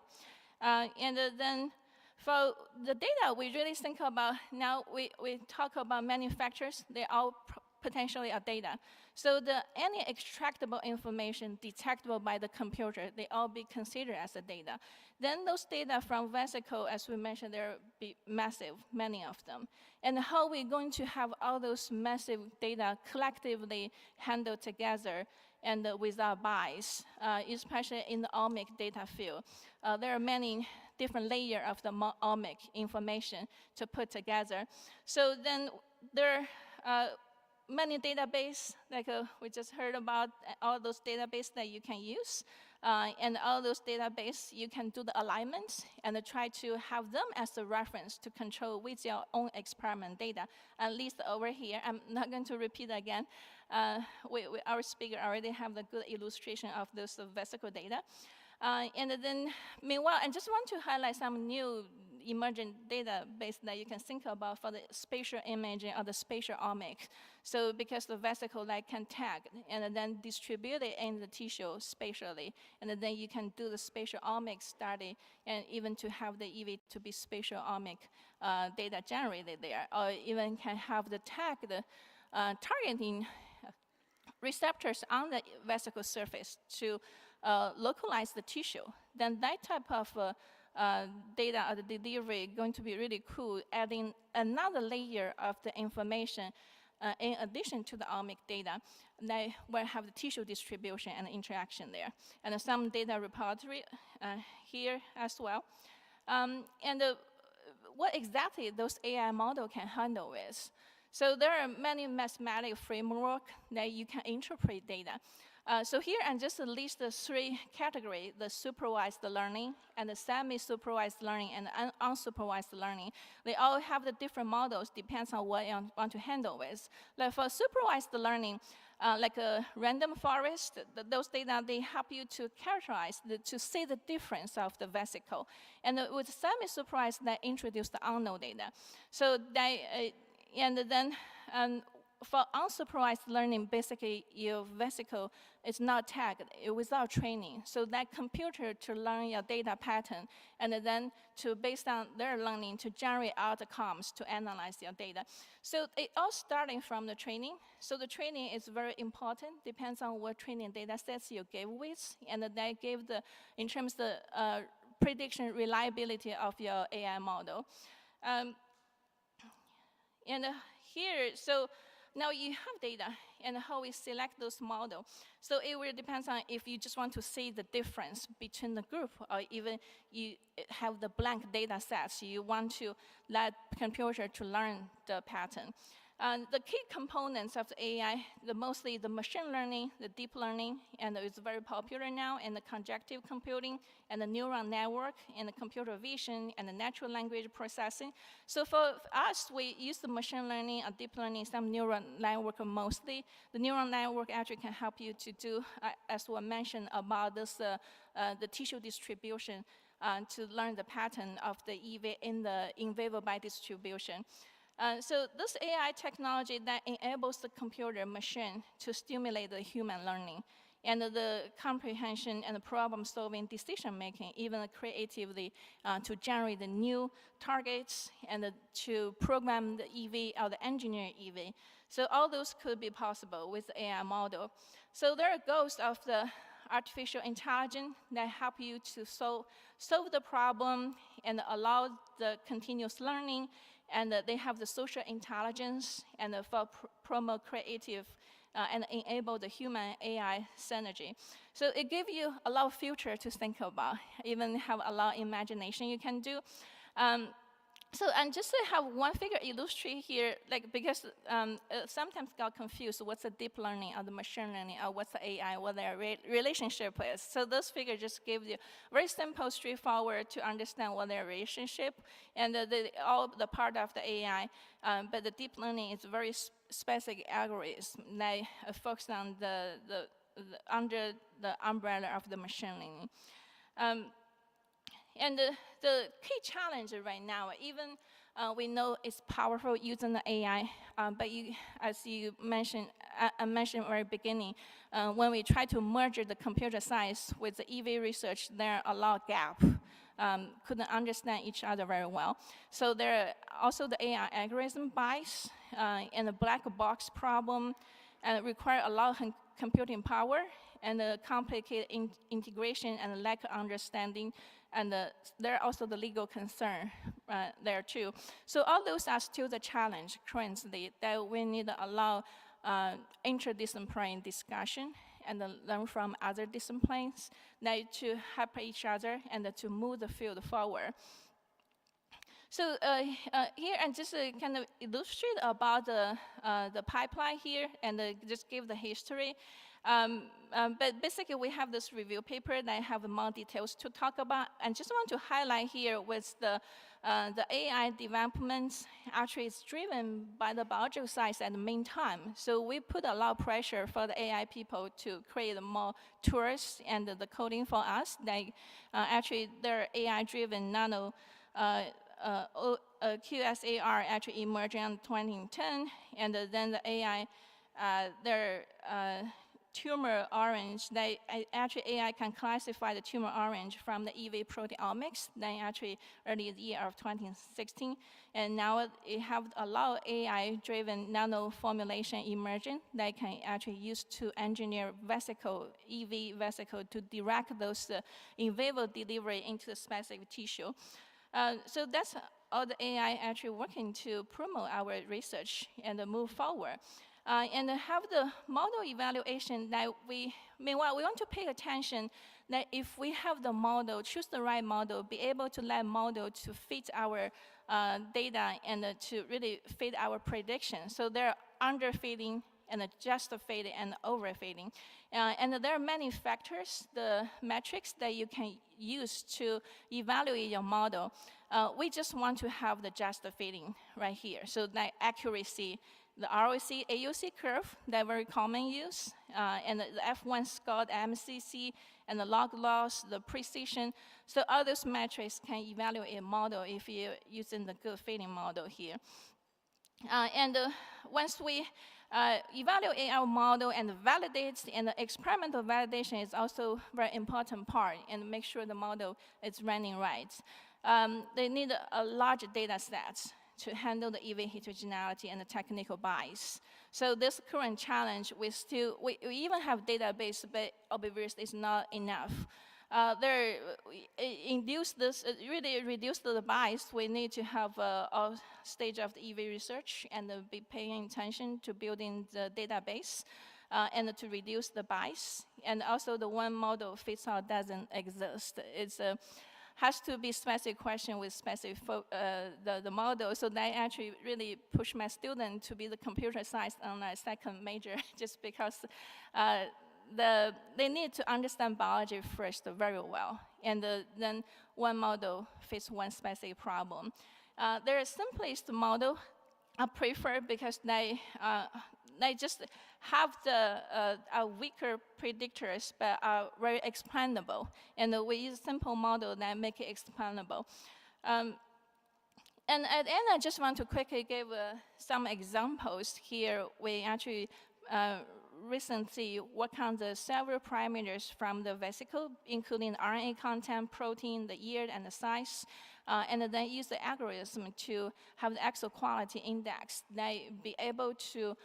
And then for the data, we really think about, now we talk about many factors, they all potentially are data. So any extractable information detectable by the computer, they all be considered as the data. Then those data from vesicle, as we mentioned, there be massive, many of them. And how we're going to have all those massive data collectively handled together and without bias, especially in the omic data field. There are many different layers of the omic information to put together. So then there are many databases, like we just heard about, all those databases that you can use. And all those databases, you can do the alignments and try to have them as a reference to control with your own experiment data. At least over here, I'm not going to repeat again. Our speaker already have the good illustration of those vesicle data. And then, meanwhile, I just want to highlight some new emerging database that you can think about for the spatial imaging or the spatial omics. So because the vesicle can tag and then distribute it in the tissue spatially, and then you can do the spatial omics study and even to have the EV to be spatial omic data generated there, or even can have the tagged targeting receptors on the vesicle surface to localize the tissue. Then that type of data or the delivery going to be really cool, adding another layer of the information in addition to the omic data that will have the tissue distribution and interaction there. And some data repository here as well. What exactly those AI model can handle is, so there are many mathematical frameworks that you can interpret data. So here I just list the three categories: the supervised learning, and the semi-supervised learning, and the unsupervised learning. They all have the different models, depends on what you want to handle with. Like for supervised learning, like a random forest, those data, they help you to characterize, to see the difference of the vesicle. And with semi-supervised, they introduce the unknown data. So they, and then for unsupervised learning, basically your vesicle is not tagged without training. So that computer to learn your data pattern, and then to, based on their learning, to generate outcomes to analyze your data. So it all starting from the training. So the training is very important, depends on what training data sets you give with, and that gave the, in terms of the prediction reliability of your AI model. Here, so now you have data and how we select those models. So it will depend on if you just want to see the difference between the group, or even you have the blank data sets. You want to let computer to learn the pattern. The key components of the AI, mostly the machine learning, the deep learning, and it's very popular now, and the conjective computing, and the neural network, and the computer vision, and the natural language processing. So for us, we use the machine learning, deep learning, some neural network mostly. The neural network actually can help you to do, as we mentioned, about this, the tissue distribution, to learn the pattern of the EV in the in vivo biodistribution. So this AI technology that enables the computer machine to stimulate the human learning and the comprehension and the problem-solving decision-making, even creatively, to generate the new targets and to program the EV or the engineer EV. So all those could be possible with the AI model. So there are goals of the artificial intelligence that help you to solve the problem and allow the continuous learning, and they have the social intelligence and for promote creative and enable the human AI synergy. So it gives you a lot of future to think about, even have a lot of imagination you can do. So, and just to have one figure illustrate here, like, because sometimes got confused what's the deep learning or the machine learning or what's the AI, what their relationship is. So this figure just gives you very simple, straightforward to understand what their relationship, and all the part of the AI, but the deep learning is very specific algorithm that focus on under the umbrella of the machine learning. And the key challenge right now, even we know it's powerful using the AI, but as you mentioned, I mentioned at the very beginning, when we try to merge the computer science with the EV research, there are a lot of gaps. Couldn't understand each other very well. So there are also the AI algorithm bias and the black box problem, and require a lot of computing power and the complicated integration and lack of understanding. And there are also the legal concern there too. So all those are still the challenge currently that we need to allow interdisciplinary discussion and learn from other disciplines to help each other and to move the field forward. So here, and just kind of illustrate about the pipeline here, and just give the history. But basically, we have this review paper that I have more details to talk about, and just want to highlight here with the AI development. Actually, it's driven by the biological science at the meantime. So we put a lot of pressure for the AI people to create more tools and the coding for us. Like actually, they're AI-driven nano QSAR actually emerging in 2010, and then the AI, their tumor orange, they actually AI can classify the tumor orange from the EV proteomics, then actually early the year of 2016. And now it have allowed AI-driven nano formulation emerging that can actually use to engineer vesicle, EV vesicle to direct those in vivo delivery into the specific tissue. So that's all the AI actually working to promote our research and move forward. And have the model evaluation that meanwhile, we want to pay attention that if we have the model, choose the right model, be able to let model to fit our data and to really fit our prediction. So they're underfitting and just-fitting and overfitting. And there are many factors, the metrics that you can use to evaluate your model. We just want to have the just-fitting right here. So that accuracy, the ROC, AUC curve that very common use, and the F1 score, the MCC, and the log loss, the precision. So all those metrics can evaluate a model if you're using the good fitting model here. Once we evaluate our model and validate, and the experimental validation is also very important part, and make sure the model is running right. They need a large data set to handle the EV heterogeneity and the technical bias. So this current challenge, we even have database, but obviously it's not enough. Really reduce the bias. We need to have a stage of the EV research and be paying attention to building the database and to reduce the bias. And also the one model fits all doesn't exist. It's has to be specific question with specific the model. So that actually really push my student to be the computer science on a second major, just because they need to understand biology first very well, and then one model fits one specific problem. There are simplest model I prefer because they just have the weaker predictors, but are very explainable. And we use simple model that make it explainable. And at the end, I just want to quickly give some examples here. We actually recently worked on the several parameters from the vesicle, including RNA content, protein, the yield, and the size. And then use the algorithm to have the exo quality index that be able to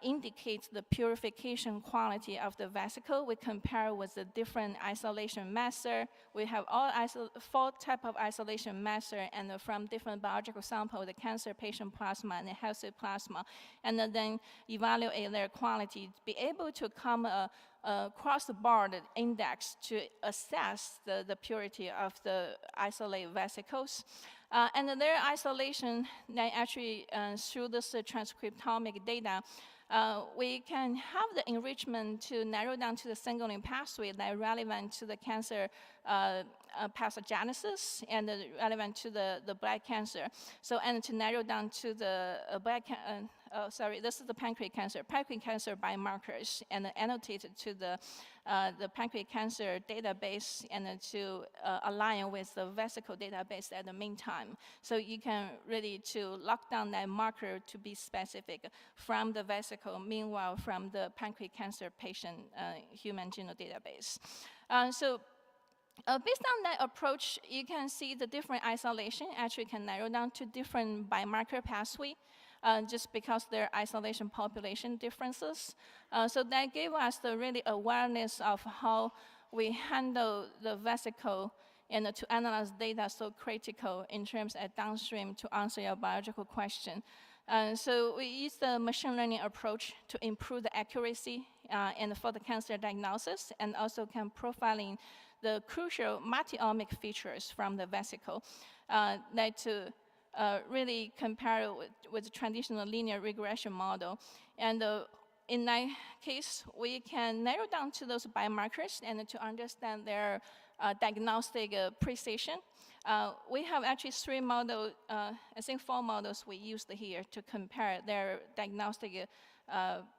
indicate the purification quality of the vesicle. We compare with the different isolation method. We have all 4 type of isolation method, and from different biological sample, the cancer patient plasma and the healthy plasma, and then evaluate their quality, be able to come across-the-board index to assess the purity of the isolated vesicles. And their isolation, they actually, through this transcriptomic data, we can have the enrichment to narrow down to the signaling pathway that are relevant to the cancer pathogenesis and relevant to the black cancer. So, and to narrow down to the this is the pancreatic cancer biomarkers, and annotated to the pancreatic cancer database, and to align with the vesicle database at the meantime. So you can really to lock down that marker to be specific from the vesicle, meanwhile from the pancreatic cancer patient human genome database. Based on that approach, you can see the different isolation actually can narrow down to different biomarker pathway, just because their isolation population differences. So that gave us the really awareness of how we handle the vesicle and to analyze data so critical in terms of downstream to answer your biological question. So we use the machine learning approach to improve the accuracy and for the cancer diagnosis, and also can profiling the crucial multi-omic features from the vesicle that to really compare with the traditional linear regression model. And in that case, we can narrow down to those biomarkers and to understand their diagnostic precision. We have actually 3 models, I think 4 models we used here to compare their diagnostic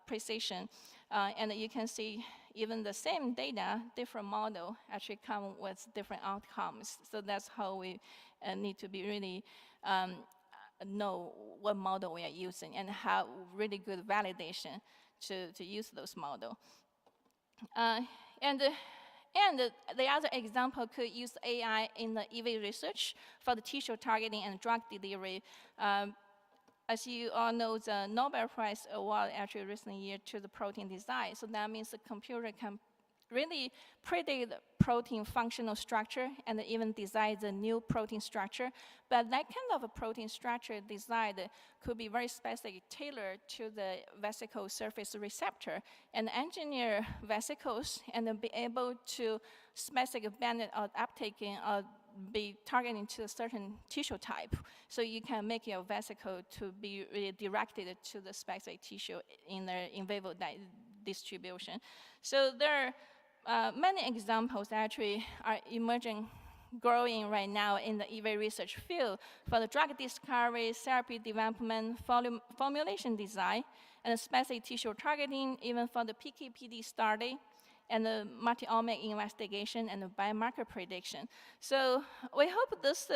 precision. And you can see even the same data, different model actually come with different outcomes. So that's how we need to be really know what model we are using and have really good validation to use those models. And the other example could use AI in the EV research for the tissue targeting and drug delivery. As you all know, the Nobel Prize award actually recently year to the protein design. So that means the computer can really predict protein functional structure and even design the new protein structure. But that kind of a protein structure design could be very specific, tailored to the vesicle surface receptor, and engineer vesicles and then be able to specific band or uptaking or be targeting to a certain tissue type. So you can make your vesicle to be really directed to the specific tissue in the in vivo distribution. So there are many examples actually are emerging, growing right now in the EV research field for the drug discovery, therapy development, formulation design, and specific tissue targeting, even for the PK/PD study, and the multi-omic investigation and the biomarker prediction. So we hope this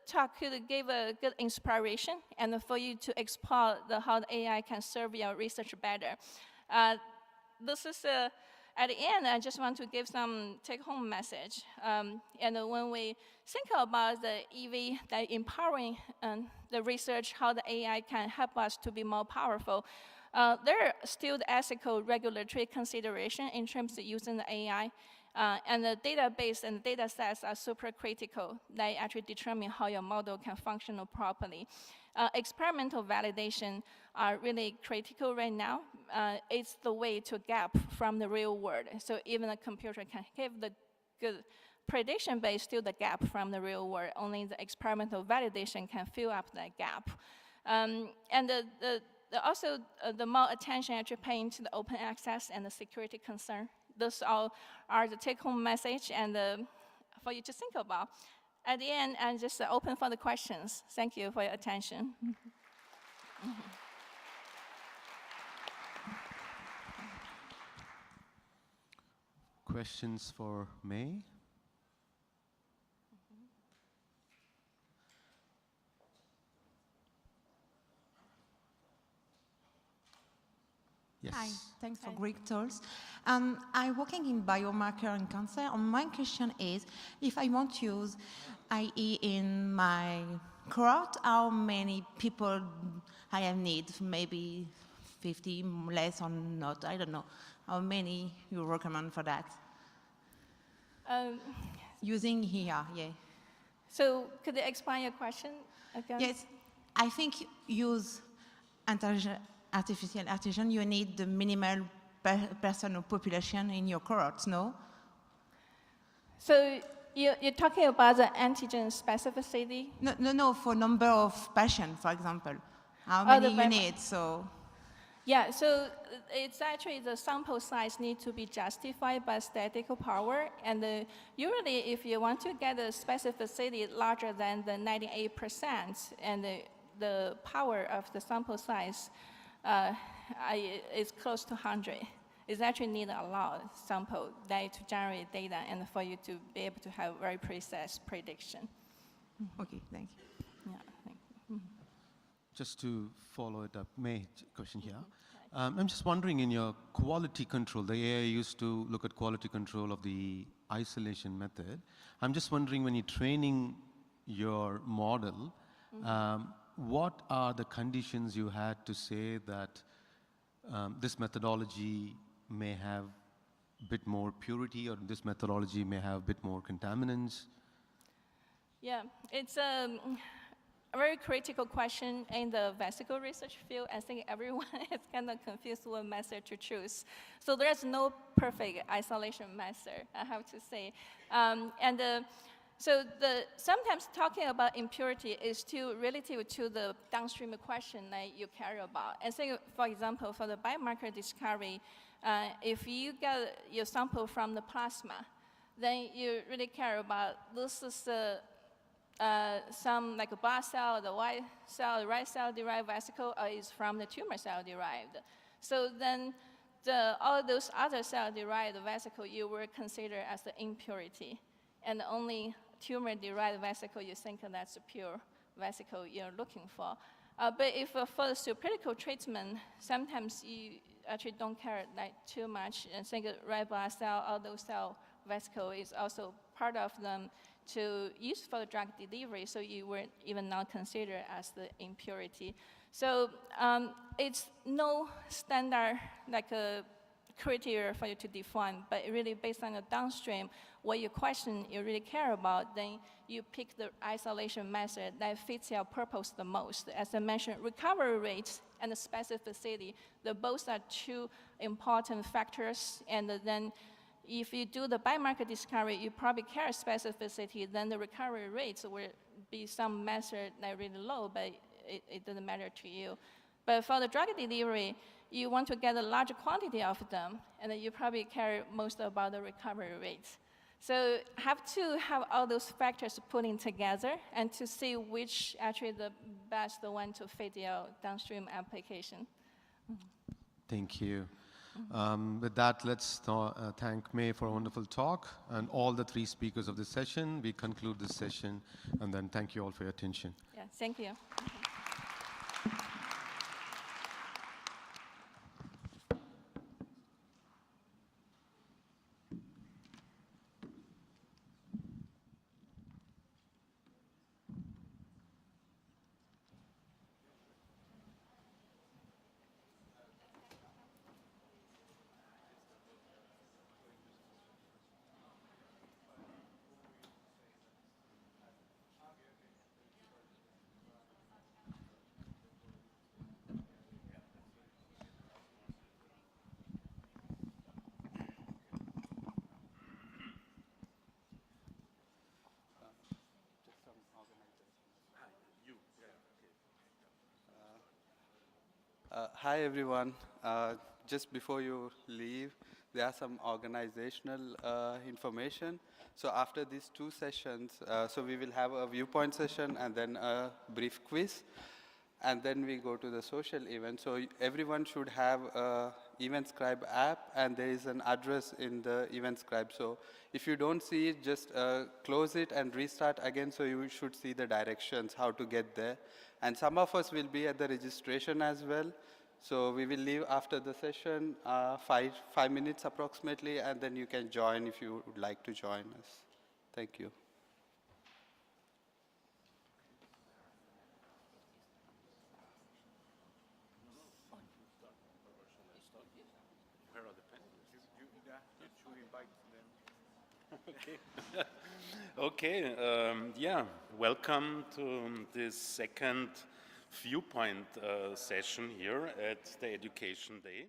talk could give a good inspiration and for you to explore how the AI can serve your research better. This is at the end, I just want to give some take-home message. And when we think about the EV, that empowering the research, how the AI can help us to be more powerful, there are still the ethical regulatory consideration in terms of using the AI. And the database and data sets are super critical. They actually determine how your model can function properly. Experimental validation are really critical right now. It's the way to gap from the real world. So even a computer can give the good prediction, but it's still the gap from the real world. Only the experimental validation can fill up that gap. And also the more attention actually paying to the open access and the security concern. Those all are the take-home message and for you to think about. At the end, I'm just open for the questions. Thank you for your attention. Questions for Mei? Yes. Hi, thanks for great talks. I'm working in biomarker and cancer, and my question is, if I want to use IE in my cohort, how many people I have need? Maybe 50, less or not, I don't know. How many you recommend for that? Using here, yeah. So could you explain your question again? Yes, I think use artificial intelligence, you need the minimal person or population in your cohorts, no? So you're talking about the antigen specificity? No, for number of patients, for example. How many you need, so? Yeah, so it's actually the sample size need to be justified by statistical power. And usually if you want to get a specificity larger than the 98% and the power of the sample size is close to 100. It's actually need a lot of sample data to generate data and for you to be able to have very precise prediction. Okay, thank you. Yeah, thank you. Just to follow it up, Mei, question here. I'm just wondering, in your quality control, the AI used to look at quality control of the isolation method. I'm just wondering, when you're training your model, what are the conditions you had to say that this methodology may have a bit more purity, or this methodology may have a bit more contaminants? Yeah, it's a very critical question in the vesicle research field. I think everyone is kind of confused what method to choose. So there's no perfect isolation method, I have to say. So sometimes talking about impurity is still relative to the downstream question that you care about. I think, for example, for the biomarker discovery, if you get your sample from the plasma, then you really care about this is some like a blood cell, the white cell, the red cell derived vesicle, or is from the tumor cell derived. So then all those other cell derived vesicle you will consider as the impurity, and only tumor derived vesicle you think that's pure. vesicle you're looking for. But if for the supracritical treatment, sometimes you actually don't care like too much and think red blood cell, all those cell vesicle is also part of them to use for the drug delivery, so you were even not considered as the impurity. So it's no standard like a criteria for you to define, but really based on the downstream, what your question you really care about, then you pick the isolation method that fits your purpose the most. As I mentioned, recovery rates and the specificity, both are two important factors, and then if you do the biomarker discovery, you probably care specificity, then the recovery rates will be some measure that really low, but it doesn't matter to you. But for the drug delivery, you want to get a large quantity of them, and then you probably care most about the recovery rates. So have to have all those factors putting together and to see which actually the best one to fit your downstream application. Thank you. With that, let's thank Mei for a wonderful talk and all the three speakers of this session. We conclude this session, and then thank you all for your attention. Yeah, thank you. Hi everyone. Just before you leave, there are some organizational information. So after these two sessions, so we will have a viewpoint session and then a brief quiz, and then we go to the social event. So everyone should have a EventScribe app, and there is an address in the EventScribe. So if you don't see it, just close it and restart again, so you should see the directions, how to get there. And some of us will be at the registration as well. So we will leave after the session, 5 minutes approximately, and then you can join if you would like to join us. Thank you. Okay, yeah, welcome to this second Viewpoint session here at the Education Day.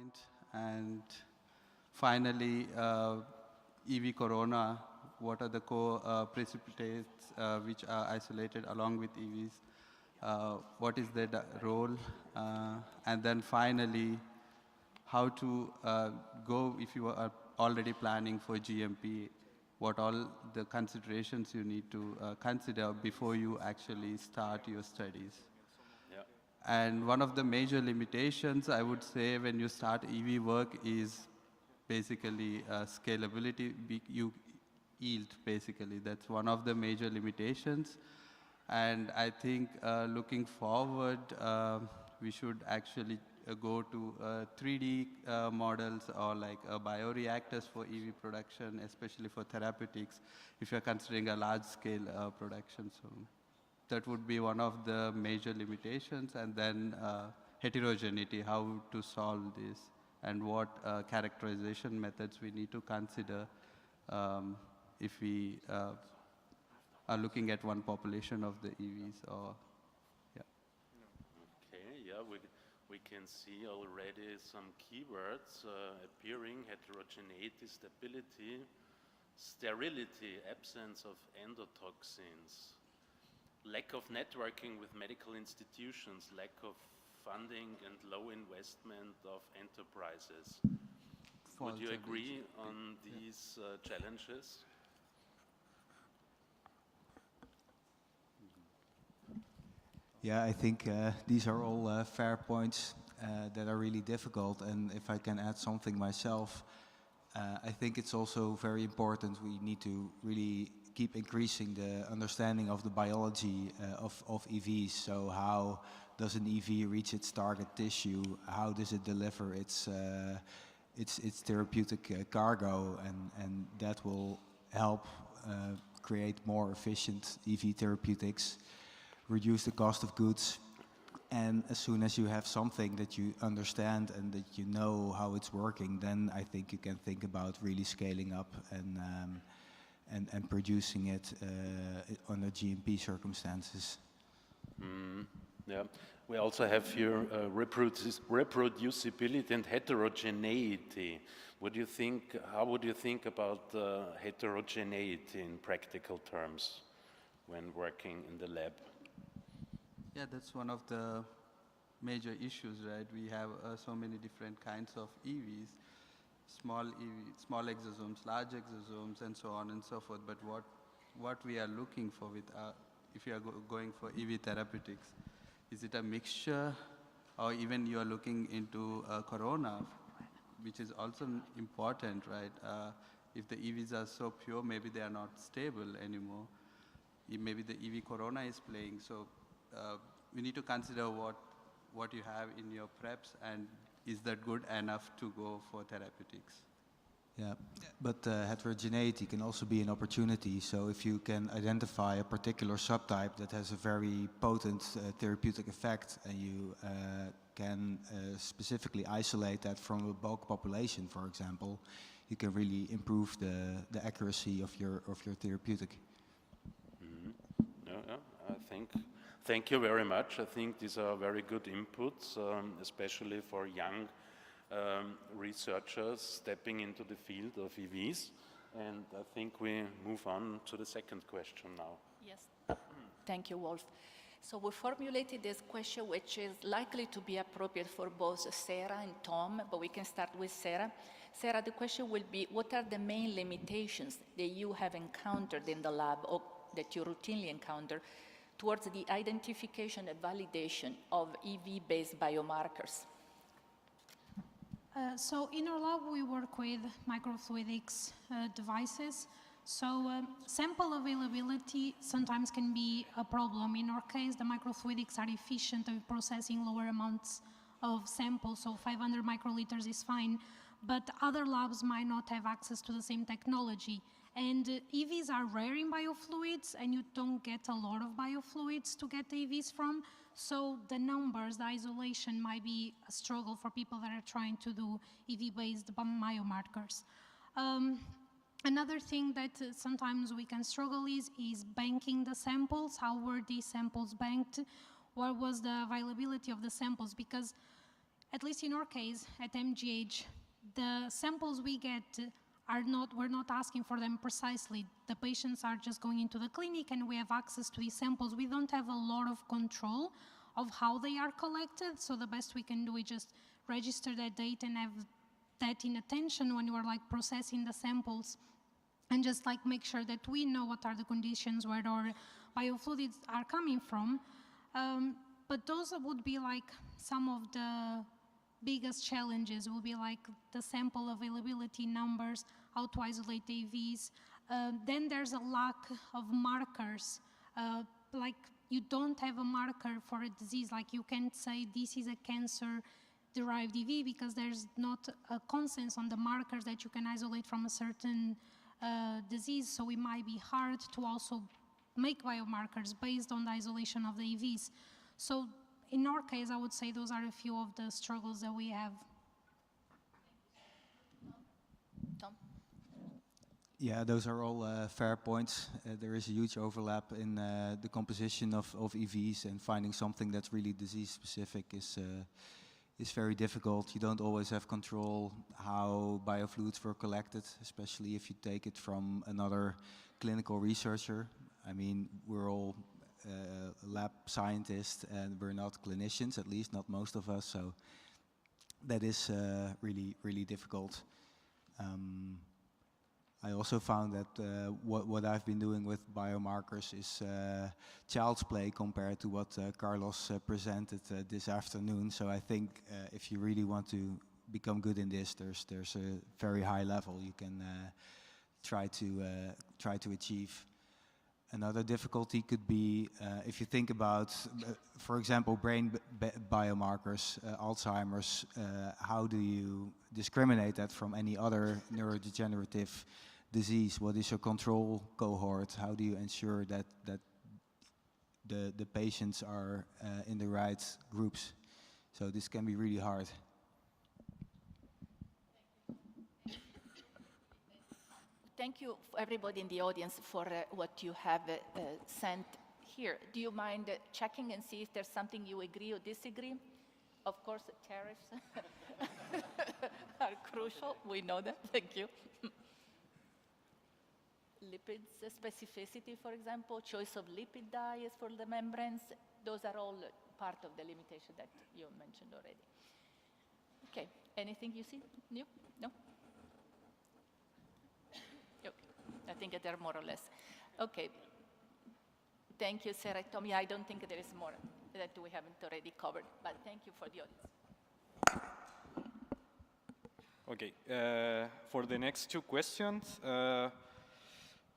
Viewpoint, and finally, EV corona, what are the precipitates which are isolated along with EVs, what is their role, and then finally, how to go if you are already planning for GMP, what all the considerations you need to consider before you actually start your studies. Yeah. And one of the major limitations, I would say, when you start EV work is basically scalability. You yield, basically. That's one of the major limitations. And I think looking forward, we should actually go to 3D models or like bioreactors for EV production, especially for therapeutics, if you're considering a large-scale production. So that would be one of the major limitations. And then heterogeneity, how to solve this, and what characterization methods we need to consider if we are looking at one population of the EVs. Or, yeah. Okay, yeah, we can see already some keywords appearing: heterogeneity, stability, sterility, absence of endotoxins, lack of networking with medical institutions, lack of funding and low investment of enterprises. Would you agree on these challenges? Yeah, I think these are all fair points that are really difficult. And if I can add something myself, I think it's also very important. We need to really keep increasing the understanding of the biology of EVs. So how does an EV reach its target tissue? How does it deliver its therapeutic cargo? And that will help create more efficient EV therapeutics, reduce the cost of goods, and as soon as you have something that you understand and that you know how it's working, then I think you can think about really scaling up and producing it under GMP circumstances. Yeah, we also have here reproducibility and heterogeneity. How would you think about heterogeneity in practical terms when working in the lab? Yeah, that's one of the major issues, right? We have so many different kinds of EVs, small exosomes, large exosomes, and so on and so forth. But what we are looking for with, if you are going for EV therapeutics, is it a mixture, or even you are looking into corona, which is also important, right? If the EVs are so pure, maybe they are not stable anymore. Maybe the EV corona is playing. So we need to consider what you have in your preps, and is that good enough to go for therapeutics? Yeah, but heterogeneity can also be an opportunity. So if you can identify a particular subtype that has a very potent therapeutic effect, and you can specifically isolate that from a bulk population, for example, you can really improve the accuracy of your therapeutic. Thank you very much. I think these are very good inputs, especially for young researchers stepping into the field of EVs. And I think we move on to the second question now. Yes. Thank you, Wolf. So we formulated this question, which is likely to be appropriate for both Sarah and Tom, but we can start with Sarah. Sarah, the question will be, what are the main limitations that you have encountered in the lab, or that you routinely encounter, towards the identification and validation of EV-based biomarkers? So in our lab, we work with microfluidics devices. So sample availability sometimes can be a problem. In our case, the microfluidics are efficient at processing lower amounts of samples, so 500 microliters is fine. But other labs might not have access to the same technology. And EVs are rare in biofluids, and you don't get a lot of biofluids to get the EVs from. So the numbers, the isolation might be a struggle for people that are trying to do EV-based biomarkers. Another thing that sometimes we can struggle is banking the samples. How were these samples banked? What was the availability of the samples? Because at least in our case at MGH, the samples we get we're not asking for them precisely. The patients are just going into the clinic and we have access to these samples. We don't have a lot of control of how they are collected, so the best we can do is just register that data and have that in attention when we're like processing the samples, and just like make sure that we know what are the conditions where our biofluids are coming from. But those would be like some of the biggest challenges, will be like the sample availability numbers, how to isolate AVs. Then there's a lack of markers. Like you don't have a marker for a disease, like you can't say this is a cancer-derived EV because there's not a consensus on the markers that you can isolate from a certain disease, so it might be hard to also make biomarkers based on the isolation of the EVs. So in our case, I would say those are a few of the struggles that we have. Tom? Yeah, those are all fair points. There is a huge overlap in the composition of EVs, and finding something that's really disease-specific is very difficult. You don't always have control how biofluids were collected, especially if you take it from another clinical researcher. I mean, we're all lab scientists and we're not clinicians, at least not most of us, so that is really, really difficult. I also found that what I've been doing with biomarkers is child's play compared to what Carlos presented this afternoon. So I think if you really want to become good in this, there's a very high level you can try to achieve. Another difficulty could be if you think about, for example, brain biomarkers, Alzheimer's. How do you discriminate that from any other neurodegenerative disease? What is your control cohort? How do you ensure that the patients are in the right groups? So this can be really hard. Thank you, everybody in the audience, for what you have sent here. Do you mind checking and see if there's something you agree or disagree? Of course, tariffs are crucial. We know that. Thank you. Lipids specificity, for example, choice of lipid dyes for the membranes. Those are all part of the limitation that you mentioned already. Okay. Anything you see new? No? I think they're more or less. Okay. Thank you, Sarah. Tommy, I don't think there is more that we haven't already covered, but thank you for the audience. Okay. For the next two questions,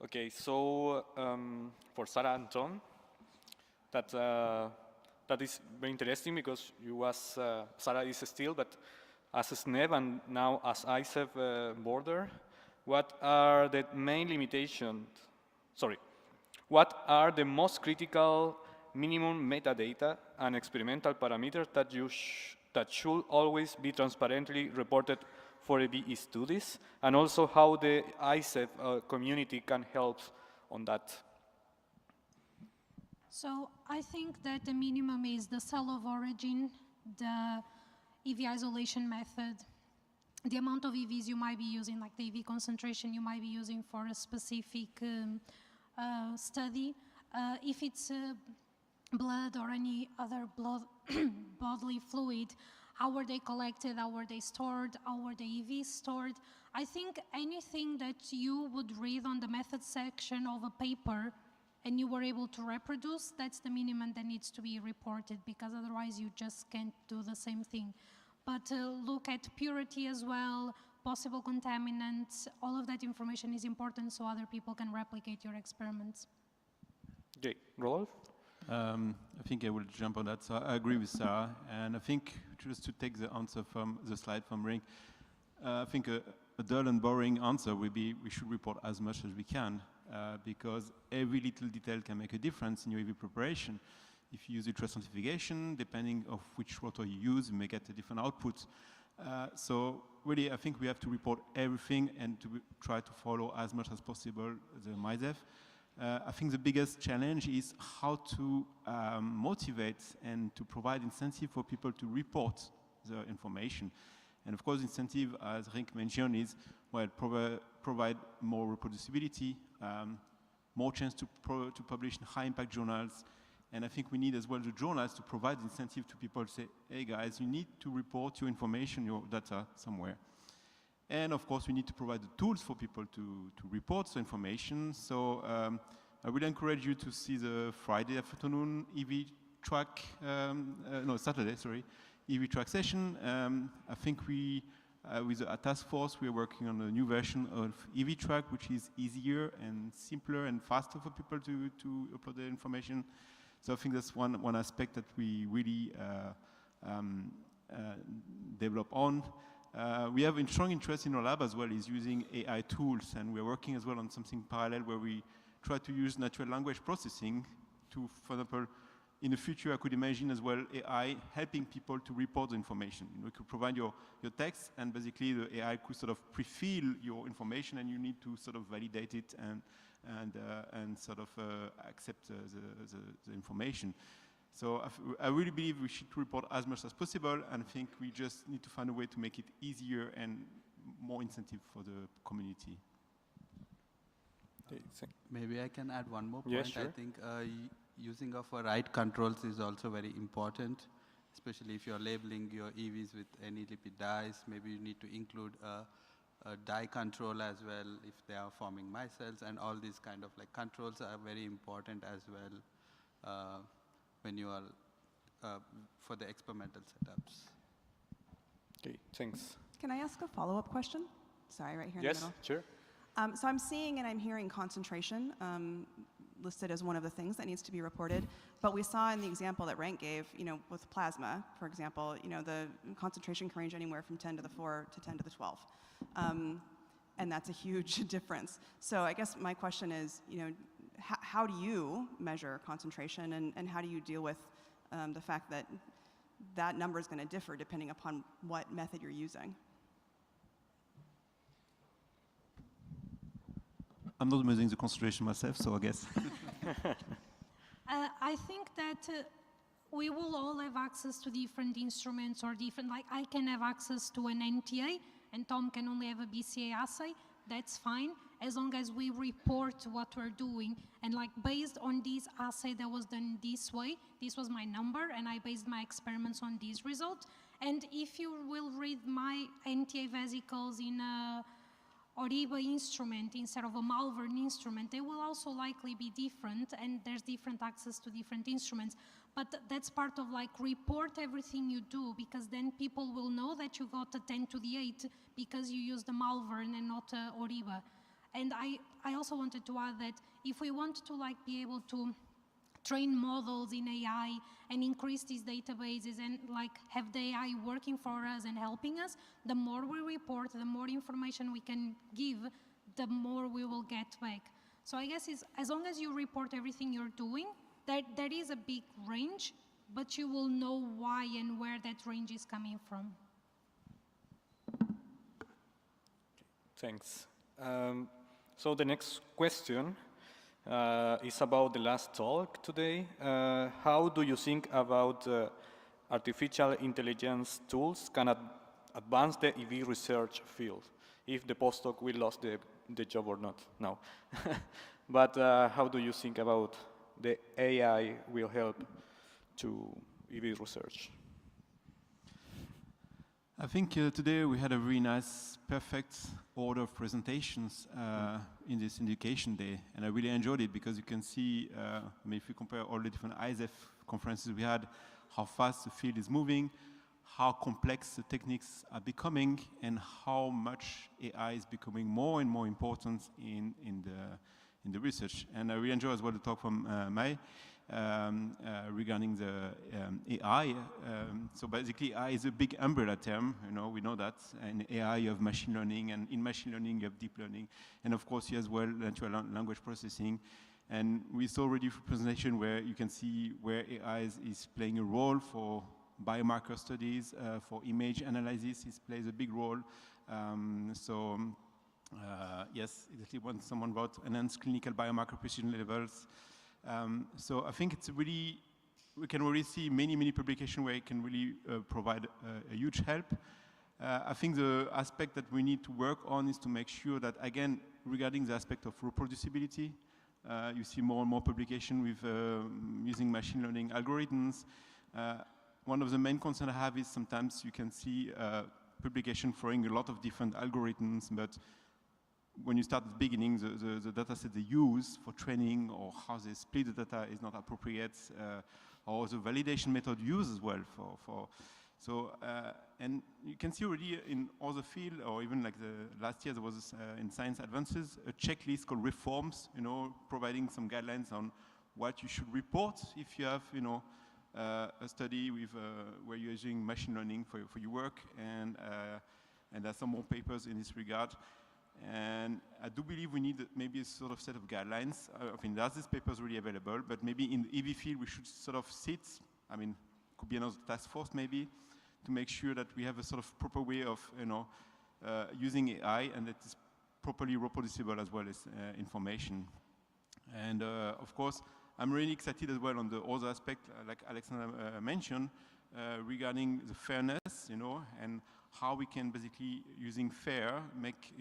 okay, so for Sarah and Tom, that is very interesting because you was, Sarah is still, but as a SNEB and now as ICEF border, what are the main limitations, what are the most critical minimum metadata and experimental parameters that should always be transparently reported for ABE studies, and also how the ICEF community can help on that? So I think that the minimum is the cell of origin, the EV isolation method, the amount of EVs you might be using, like the EV concentration you might be using for a specific study. If it's blood or any other bodily fluid, how were they collected, how were they stored, how were the EVs stored? I think anything that you would read on the method section of a paper and you were able to reproduce, that's the minimum that needs to be reported, because otherwise you just can't do the same thing. But look at purity as well, possible contaminants, all of that information is important so other people can replicate your experiments. Okay, Rolf? I think I will jump on that. So I agree with Sarah, and I think just to take the answer from the slide from Rienk, I think a dull and boring answer would be we should report as much as we can because every little detail can make a difference in your EV preparation. If you use ultrasonification, depending of which rotor you use, you may get a different output. So really, I think we have to report everything and to try to follow as much as possible the MISEF. I think the biggest challenge is how to motivate and to provide incentive for people to report the information. And of course, incentive, as Rienk mentioned, is well, provide more reproducibility, more chance to publish in high-impact journals. And I think we need as well the journals to provide incentive to people to say, hey guys, you need to report your information, your data somewhere. And of course, we need to provide the tools for people to report the information. So I will encourage you to see the Friday afternoon EV track, Saturday, sorry, EV track session. I think we, with a task force, we are working on a new version of EV track, which is easier and simpler and faster for people to upload their information. So I think that's one aspect that we really develop on. We have a strong interest in our lab as well is using AI tools, and we're working as well on something parallel where we try to use natural language processing to, for example, in the future, I could imagine as well AI helping people to report the information. You could provide your text, and basically the AI could sort of pre-fill your information, and you need to sort of validate it and sort of accept the information. So I really believe we should report as much as possible, and I think we just need to find a way to make it easier and more incentive for the community. Maybe I can add one more point. Yes, sure. I think using of right controls is also very important, especially if you're labeling your EVs with any lipid dyes. Maybe you need to include a dye control as well if they are forming micelles, and all these kind of like controls are very important as well when you are for the experimental setups. Okay, thanks. Can I ask a follow-up question? Sorry, right here in the middle. Yes, sure. So I'm seeing and I'm hearing concentration listed as one of the things that needs to be reported. But we saw in the example that Rienk gave, with plasma, for example, the concentration can range anywhere from 10 to the 4 to 10 to the 12. And that's a huge difference. So I guess my question is, how do you measure concentration, and how do you deal with the fact that that number is going to differ depending upon what method you're using? I'm not measuring the concentration myself, so I guess. I think that we will all have access to different instruments or different, like I can have access to an NTA and Tom can only have a BCA assay. That's fine, as long as we report what we're doing. And like based on this assay that was done this way, this was my number, and I based my experiments on this result. And if you will read my NTA vesicles in a Oriba instrument instead of a Malvern instrument, they will also likely be different, and there's different access to different instruments. But that's part of like report everything you do, because then people will know that you got a 10 to the 8 because you used the Malvern and not Oriba. And I also wanted to add that if we want to like be able to train models in AI and increase these databases and like have the AI working for us and helping us, the more we report, the more information we can give, the more we will get back. So I guess it's, as long as you report everything you're doing, there is a big range, but you will know why and where that range is coming from. Thanks. So the next question is about the last talk today. How do you think about artificial intelligence tools can advance the EV research field? If the postdoc will lose the job or not? No. But how do you think about the AI will help to EV research? I think today we had a really nice, perfect order of presentations in this education day, and I really enjoyed it because you can see, if you compare all the different ISEF conferences we had, how fast the field is moving, how complex the techniques are becoming, and how much AI is becoming more and more important in the research. And I really enjoy as well the talk from Mei regarding the AI. So basically AI is a big umbrella term, we know that. In AI you have machine learning, and in machine learning you have deep learning. And of course you as well natural language processing. And we saw already a presentation where you can see where AI is playing a role for biomarker studies, for image analysis, it plays a big role. Yes, exactly when someone wrote enhanced clinical biomarker precision levels. So I think it's really we can already see many publications where it can really provide a huge help. I think the aspect that we need to work on is to make sure that, again, regarding the aspect of reproducibility, you see more and more publication with using machine learning algorithms. One of the main concerns I have is sometimes you can see publication throwing a lot of different algorithms, but when you start at the beginning, the data set they use for training or how they split the data is not appropriate, or the validation method used as well and you can see already in other fields, or even like last year there was in Science Advances a checklist called reforms, providing some guidelines on what you should report if you have, a study with where you're using machine learning for your work, and there's some more papers in this regard. And I do believe we need maybe a sort of set of guidelines. I mean, there's these papers really available, but maybe in the EV field we should sort of sit, I mean, could be another task force maybe, to make sure that we have a sort of proper way of, using AI, and that is properly reproducible as well as information. And of course, I'm really excited as well on the other aspect, like Aleksandr mentioned, regarding the fairness, and how we can basically, using FAIR, make,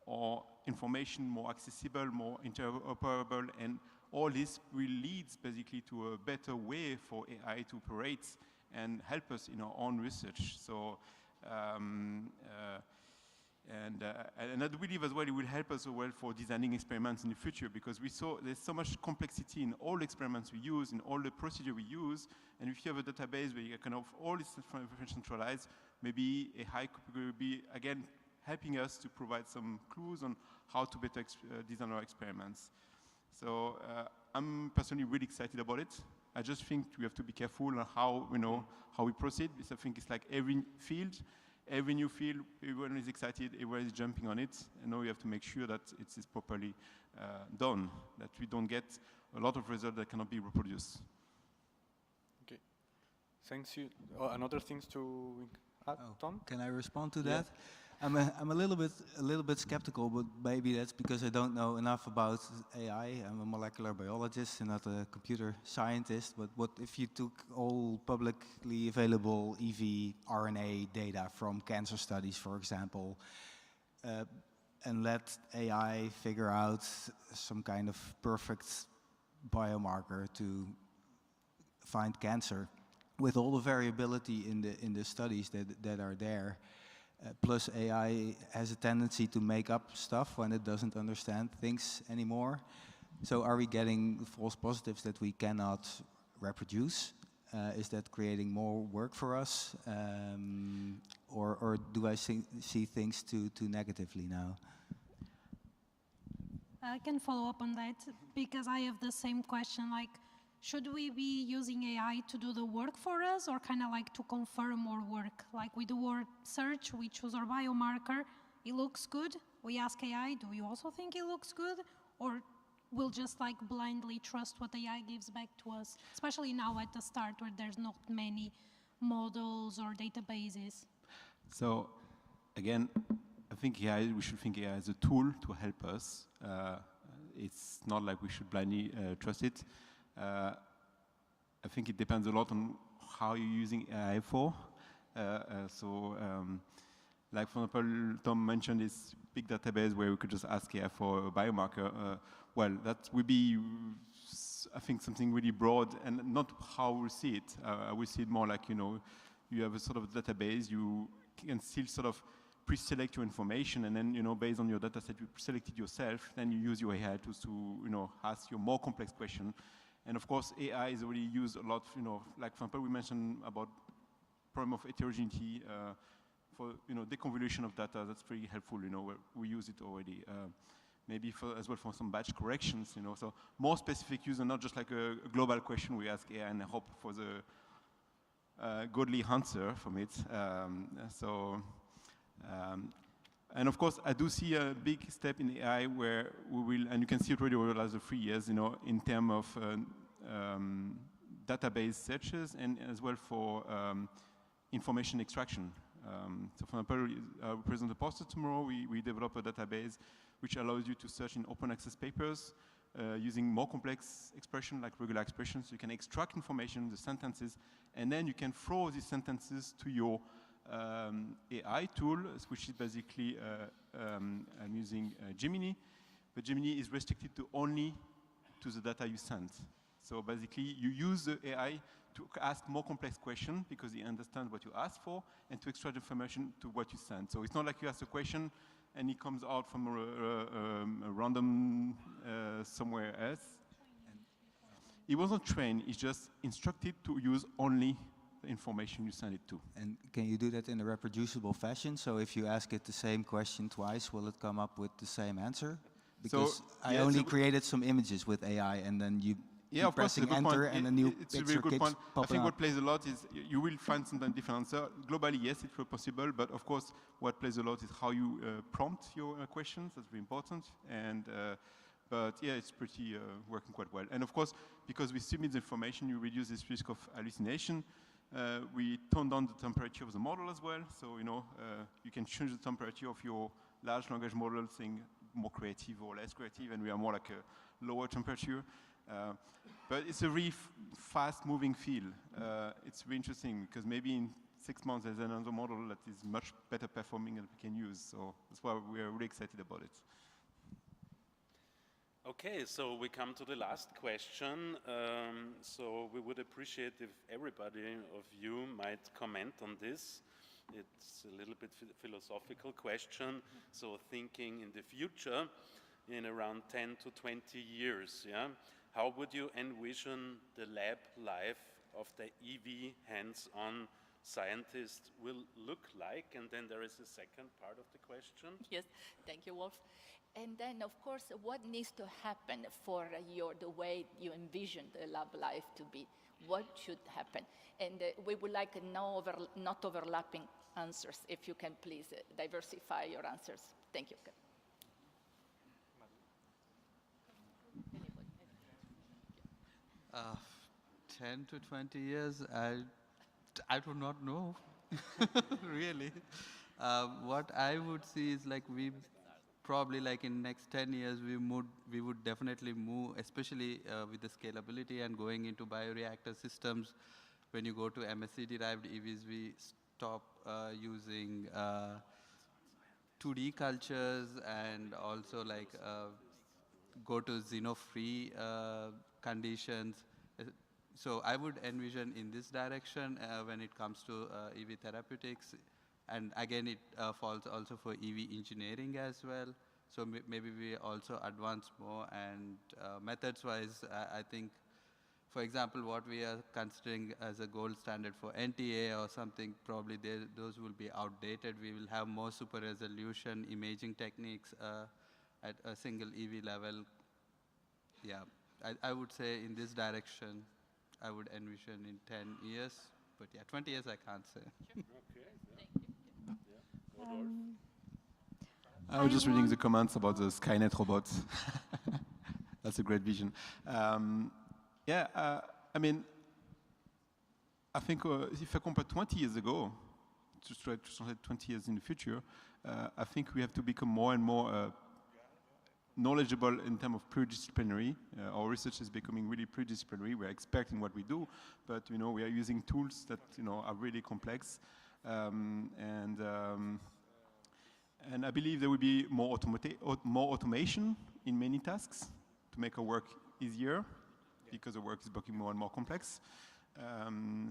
our information more accessible, more interoperable, and all this will lead basically to a better way for AI to operate and help us in our own research. So, and I do believe as well it will help us as well for designing experiments in the future, because we saw there's so much complexity in all the experiments we use, in all the procedure we use, and if you have a database where you can have all this information centralized, maybe AI could be, again, helping us to provide some clues on how to better design our experiments. So I'm personally really excited about it. I just think we have to be careful on how, how we proceed, because I think it's like every field, every new field, everyone is excited, everyone is jumping on it, and now we have to make sure that it is properly done, that we don't get a lot of results that cannot be reproduced. Okay, thanks you. Another things to add, Tom? Can I respond to that? I'm a little bit skeptical, but maybe that's because I don't know enough about AI. I'm a molecular biologist and not a computer scientist. But what if you took all publicly available EV RNA data from cancer studies, for example, and let AI figure out some kind of perfect biomarker to find cancer, with all the variability in the studies that are there? Plus AI has a tendency to make up stuff when it doesn't understand things anymore. So are we getting false positives that we cannot reproduce? Is that creating more work for us? Or do I see things too negatively now? I can follow up on that, because I have the same question, like, should we be using AI to do the work for us, or kind of like to confirm our work? Like we do our search, we choose our biomarker, it looks good, we ask AI, do you also think it looks good? Or we'll just like blindly trust what AI gives back to us, especially now at the start where there's not many models or databases? So again, I think AI, we should think AI as a tool to help us. It's not like we should blindly trust it. I think it depends a lot on how you're using AI for. Like for example, Tom mentioned this big database where we could just ask AI for a biomarker. Well, that would be, I think, something really broad and not how we see it. I will see it more like, you have a sort of database, you can still sort of pre-select your information, and then, based on your data set you selected yourself, then you use your AI tools to, ask you more complex questions. And of course, AI is already used a lot, like for example, we mentioned about problem of heterogeneity for, deconvolution of data. That's pretty helpful, where we use it already. Maybe as well for some batch corrections, so more specific use and not just like a global question we ask AI and hope for the godly answer from it. And of course, I do see a big step in AI where we will, and you can see it already over the last 3 years, in terms of database searches and as well for information extraction. So for example, we present a poster tomorrow. We develop a database which allows you to search in open access papers using more complex expression like regular expressions. You can extract information, the sentences, and then you can throw these sentences to your AI tool, which is basically, I'm using Gemini, but Gemini is restricted to only to the data you send. So basically, you use the AI to ask more complex questions because it understands what you ask for and to extract information to what you send. So it's not like you ask a question and it comes out from a random somewhere else. It wasn't trained, it's just instructed to use only the information you send it to. And can you do that in a reproducible fashion? So if you ask it the same question twice, will it come up with the same answer? Because So, I yeah, only so created some images with AI and then you yeah, keep of course, pressing it's a good enter point. and a new It's a picture very good keeps point. I popping think up. what plays a lot is you will find sometimes different answer. Globally, yes, it's possible, but of course, what plays a lot is how you prompt your questions. That's very important. And but yeah, it's pretty working quite well. And of course, because we submit the information, you reduce this risk of hallucination. We tone down the temperature of the model as well. So you can change the temperature of your large language model, saying more creative or less creative, and we are more like a lower temperature. But it's a really fast-moving field. It's really interesting because maybe in 6 months there's another model that is much better performing and we can use. So that's why we are really excited about it. Okay, so we come to the last question. So we would appreciate if everybody of you might comment on this. It's a little bit philosophical question. So thinking in the future, in around 10 to 20 years, yeah? How would you envision the lab life of the EV hands-on scientist will look like? And then there is a second part of the question. Yes, thank you, Wolf. And then, of course, what needs to happen for the way you envision the lab life to be? What should happen? And we would like not overlapping answers. If you can please diversify your answers. Thank you. 10 to 20 years, I do not know, really. What I would see is like we probably like in next 10 years we would definitely move, especially with the scalability and going into bioreactor systems. When you go to MSC-derived EVs, we stop using 2D cultures and also like go to xeno-free conditions. So I would envision in this direction when it comes to EV therapeutics. And again, it falls also for EV engineering as well. So maybe we also advance more. And methods-wise, I think, for example, what we are considering as a gold standard for NTA or something, probably those will be outdated. We will have more super resolution imaging techniques at a single EV level. Yeah, I would say in this direction, I would envision in 10 years. But yeah, 20 years I can't say. Okay. Yeah. I was just reading the comments about the Skynet robots. That's a great vision. I mean, I think if I compare 20 years ago, to try to translate 20 years in the future, I think we have to become more and more knowledgeable in terms of pluridisciplinary. Our research is becoming really pluridisciplinary. We're expert in what we do, but we are using tools that are really complex, and I believe there will be more automation in many tasks to make our work easier, because the work is becoming more and more complex.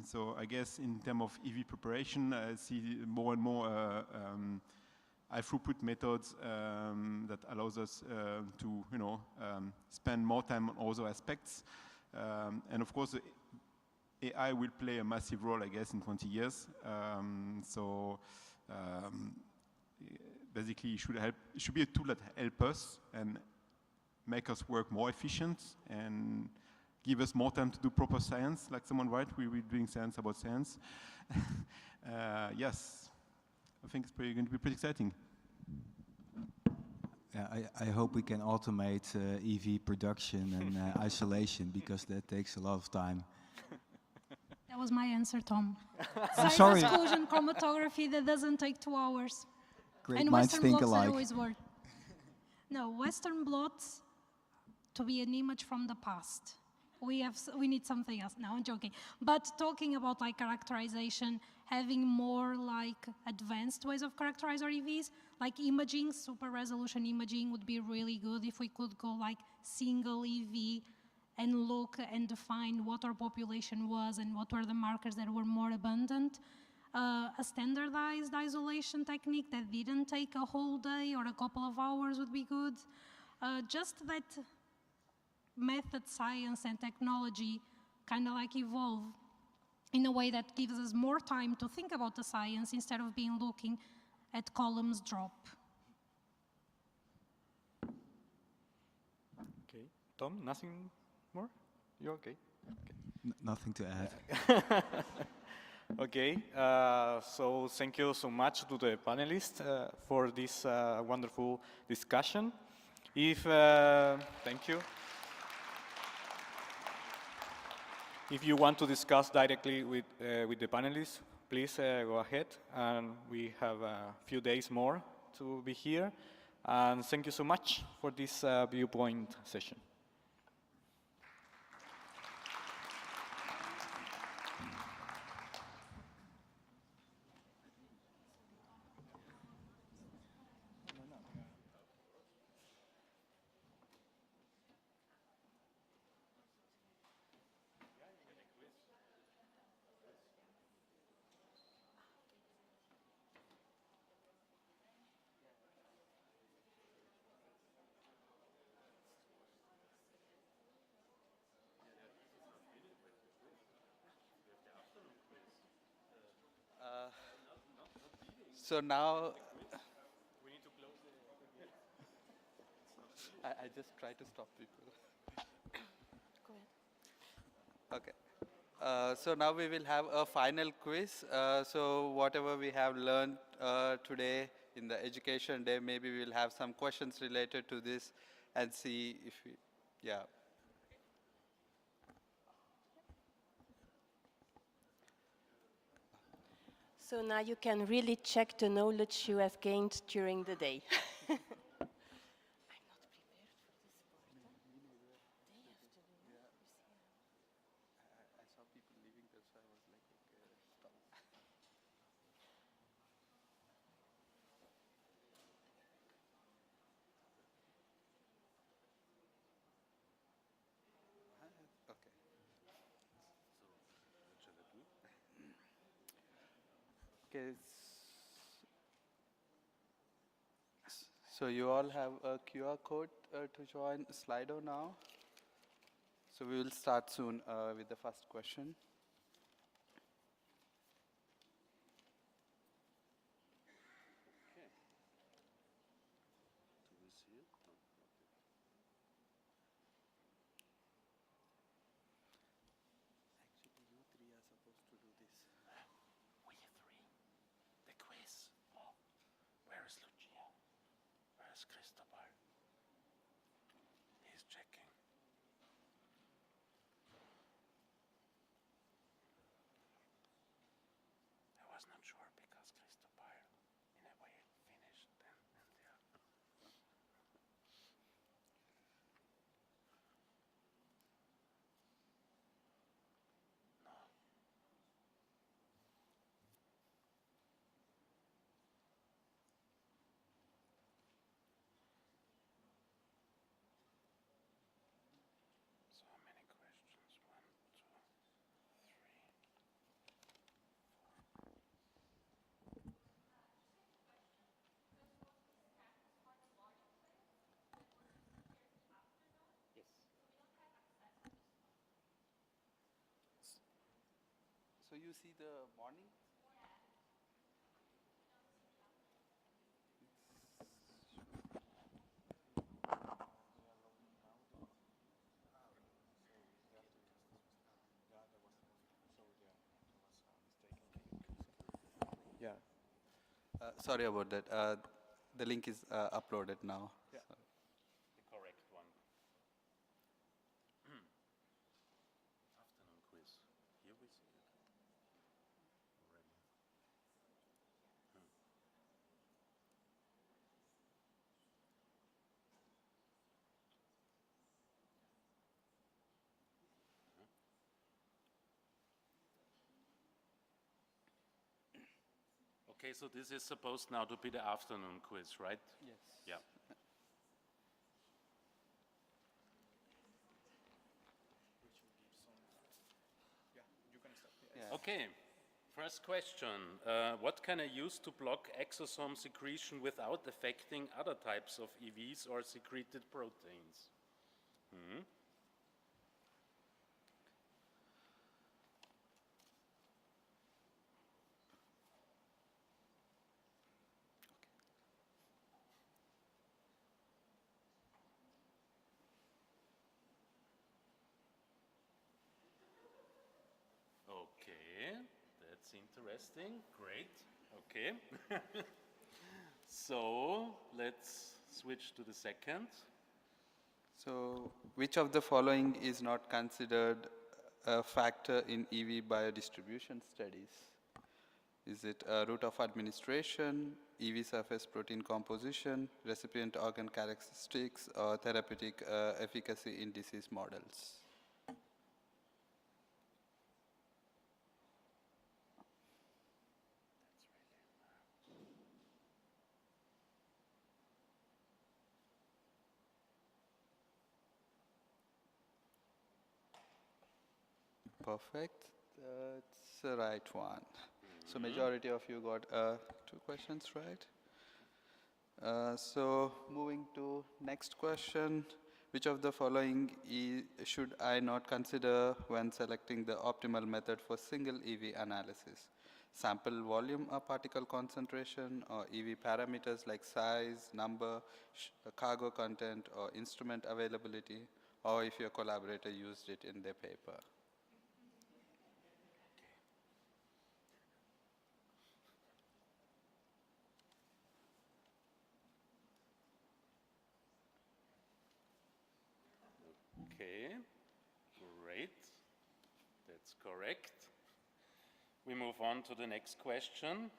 So I guess in terms of EV preparation, I see more and more high throughput methods that allows us to spend more time on other aspects. And of course, AI will play a massive role, I guess, in 20 years. Basically, it should be a tool that helps us and make us work more efficient and give us more time to do proper science. Like someone wrote, we're doing science about science. Yes, I think it's going to be pretty exciting. Yeah, I hope we can automate EV production and isolation, because that takes a lot of time. That was my answer, Tom. I'm Size sorry. exclusion chromatography that doesn't take 2 hours. Great And minds Western think blots alike. that always work. No, Western blots to be an image from the past. We need something else. No, I'm joking. But talking about like characterization, having more like advanced ways of characterizing EVs, like imaging, super resolution imaging would be really good if we could go like single EV and look and define what our population was and what were the markers that were more abundant. A standardized isolation technique that didn't take a whole day or a couple of hours would be good. Just that method, science, and technology kind of like evolve in a way that gives us more time to think about the science instead of being looking at columns drop. Okay, Tom, nothing more? You okay? Nothing to add. Okay, so thank you so much to the panelists for this wonderful discussion. Thank you. If you want to discuss directly with the panelists, please go ahead. And we have a few days more to be here. And thank you so much for this Viewpoint session. So now, I just try to stop people. Go ahead. Okay. So now we will have a final quiz. So whatever we have learned today in the education day, maybe we'll have some questions related to this and see if we, yeah. So now you can really check the knowledge you have gained during the day. Okay. So you all have a QR code to join Slido now. So we will start soon with the first question. So you see the morning? Yeah. Sorry about that. The link is uploaded now. Yeah. The correct one. Afternoon quiz. Here we see it. Already. Okay, so this is supposed now to be the afternoon quiz, right? Yes. Yeah. Yeah. Okay, first question. What can I use to block exosome secretion without affecting other types of EVs or secreted proteins? Hmm. Okay, that's interesting. Great. Okay. So let's switch to the second. So which of the following is not considered a factor in EV biodistribution studies? Is it route of administration, EV surface protein composition, recipient organ characteristics, or therapeutic efficacy in disease models? Perfect. That's the right one. So majority of you got 2 questions right. So moving to next question. Which of the following should I not consider when selecting the optimal method for single EV analysis? Sample volume or particle concentration, or EV parameters like size, number, cargo content, or instrument availability, or if your collaborator used it in their paper. Okay, great. That's correct. We move on to the next question.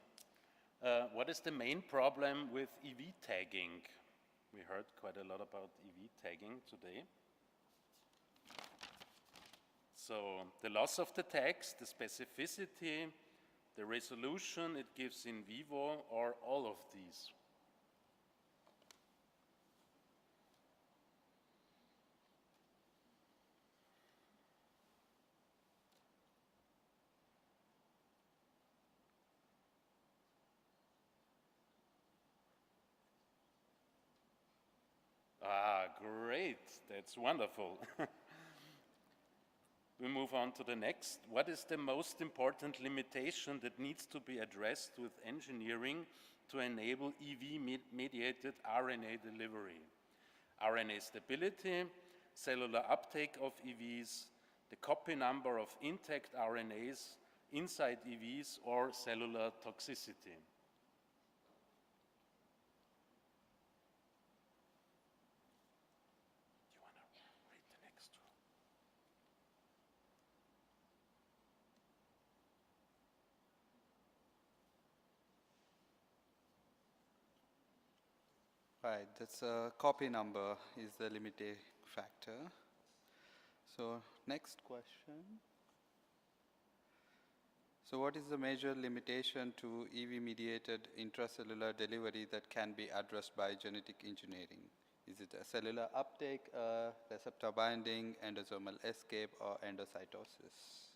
What is the main problem with EV tagging? We heard quite a lot about EV tagging today. So the loss of the tags, the specificity, the resolution it gives in vivo, or all of these? Ah, great. That's wonderful. We move on to the next. What is the most important limitation that needs to be addressed with engineering to enable EV-mediated RNA delivery? RNA stability, cellular uptake of EVs, the copy number of intact RNAs inside EVs, or cellular toxicity? Right, that's a copy number is the limiting factor. So next question. So what is the major limitation to EV-mediated intracellular delivery that can be addressed by genetic engineering? Is it a cellular uptake, receptor binding, endosomal escape, or endocytosis?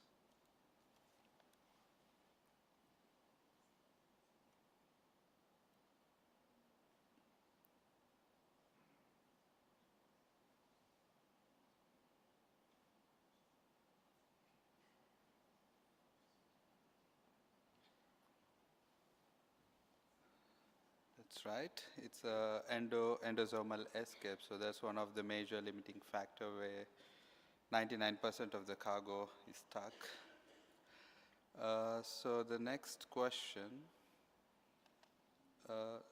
That's right. It's a endosomal escape. So that's one of the major limiting factor where 99% of the cargo is stuck. So the next question,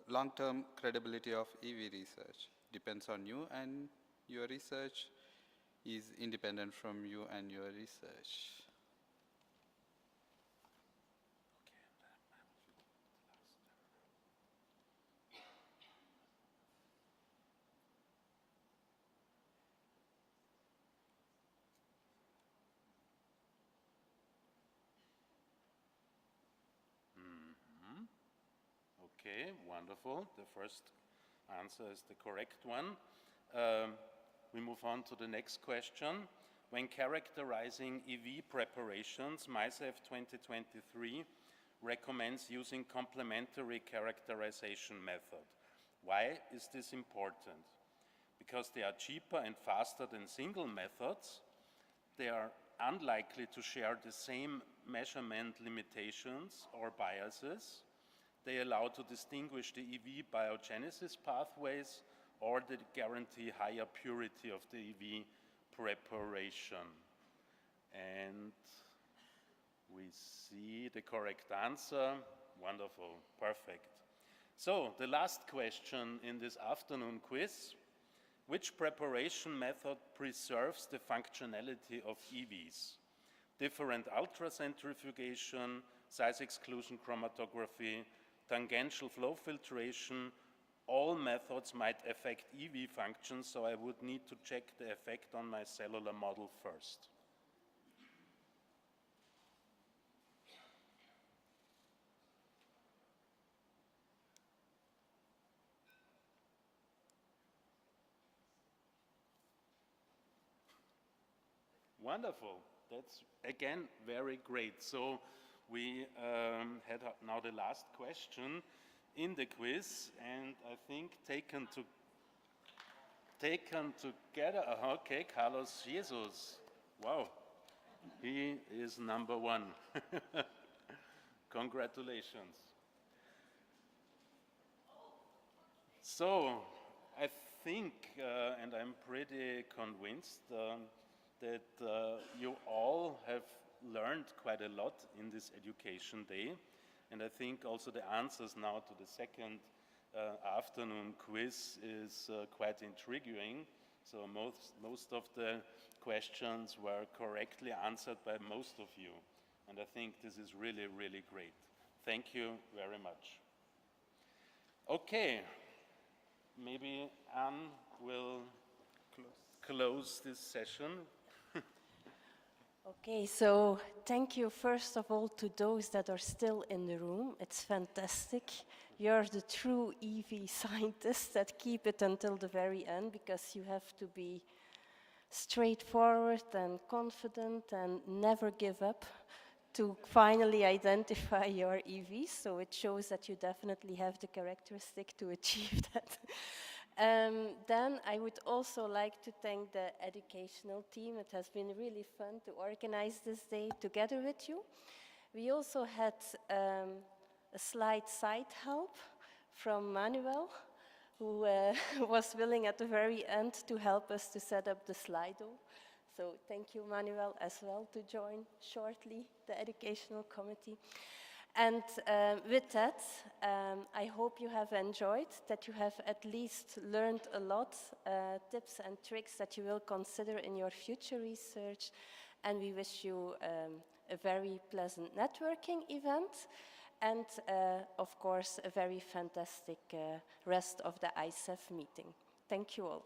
long-term credibility of EV research depends on you and your research is independent from you and your research. Okay, wonderful. The first answer is the correct one. We move on to the next question. When characterizing EV preparations, MySafe 2023 recommends using complementary characterization method. Why is this important? Because they are cheaper and faster than single methods. They are unlikely to share the same measurement limitations or biases. They allow to distinguish the EV biogenesis pathways, or they guarantee higher purity of the EV preparation. And we see the correct answer. Wonderful, perfect. So the last question in this afternoon quiz: which preparation method preserves the functionality of EVs? Different ultracentrifugation, size exclusion chromatography, tangential flow filtration, all methods might affect EV functions, so I would need to check the effect on my cellular model first. Wonderful. That's, again, very great. So we had now the last question in the quiz, and I think taken together, okay, Carlos Jesus. Wow, he is number one. Congratulations. So I think, and I'm pretty convinced, that you all have learned quite a lot in this education day. And I think also the answers now to the second afternoon quiz is quite intriguing. So most of the questions were correctly answered by most of you. And I think this is really, really great. Thank you very much. Okay, maybe Anne will close this session. Okay, so thank you first of all to those that are still in the room. It's fantastic. You're the true EV scientists that keep it until the very end, because you have to be straightforward and confident and never give up to finally identify your EVs. So it shows that you definitely have the characteristic to achieve that. Then I would also like to thank the educational team. It has been really fun to organize this day together with you. We also had a slide side help from Manuel, who was willing at the very end to help us to set up the Slido. So thank you, Manuel, as well, to join shortly the educational committee. And with that, I hope you have enjoyed, that you have at least learned a lot, tips and tricks that you will consider in your future research. And we wish you a very pleasant networking event, and of course, a very fantastic rest of the ISEF meeting. Thank you all.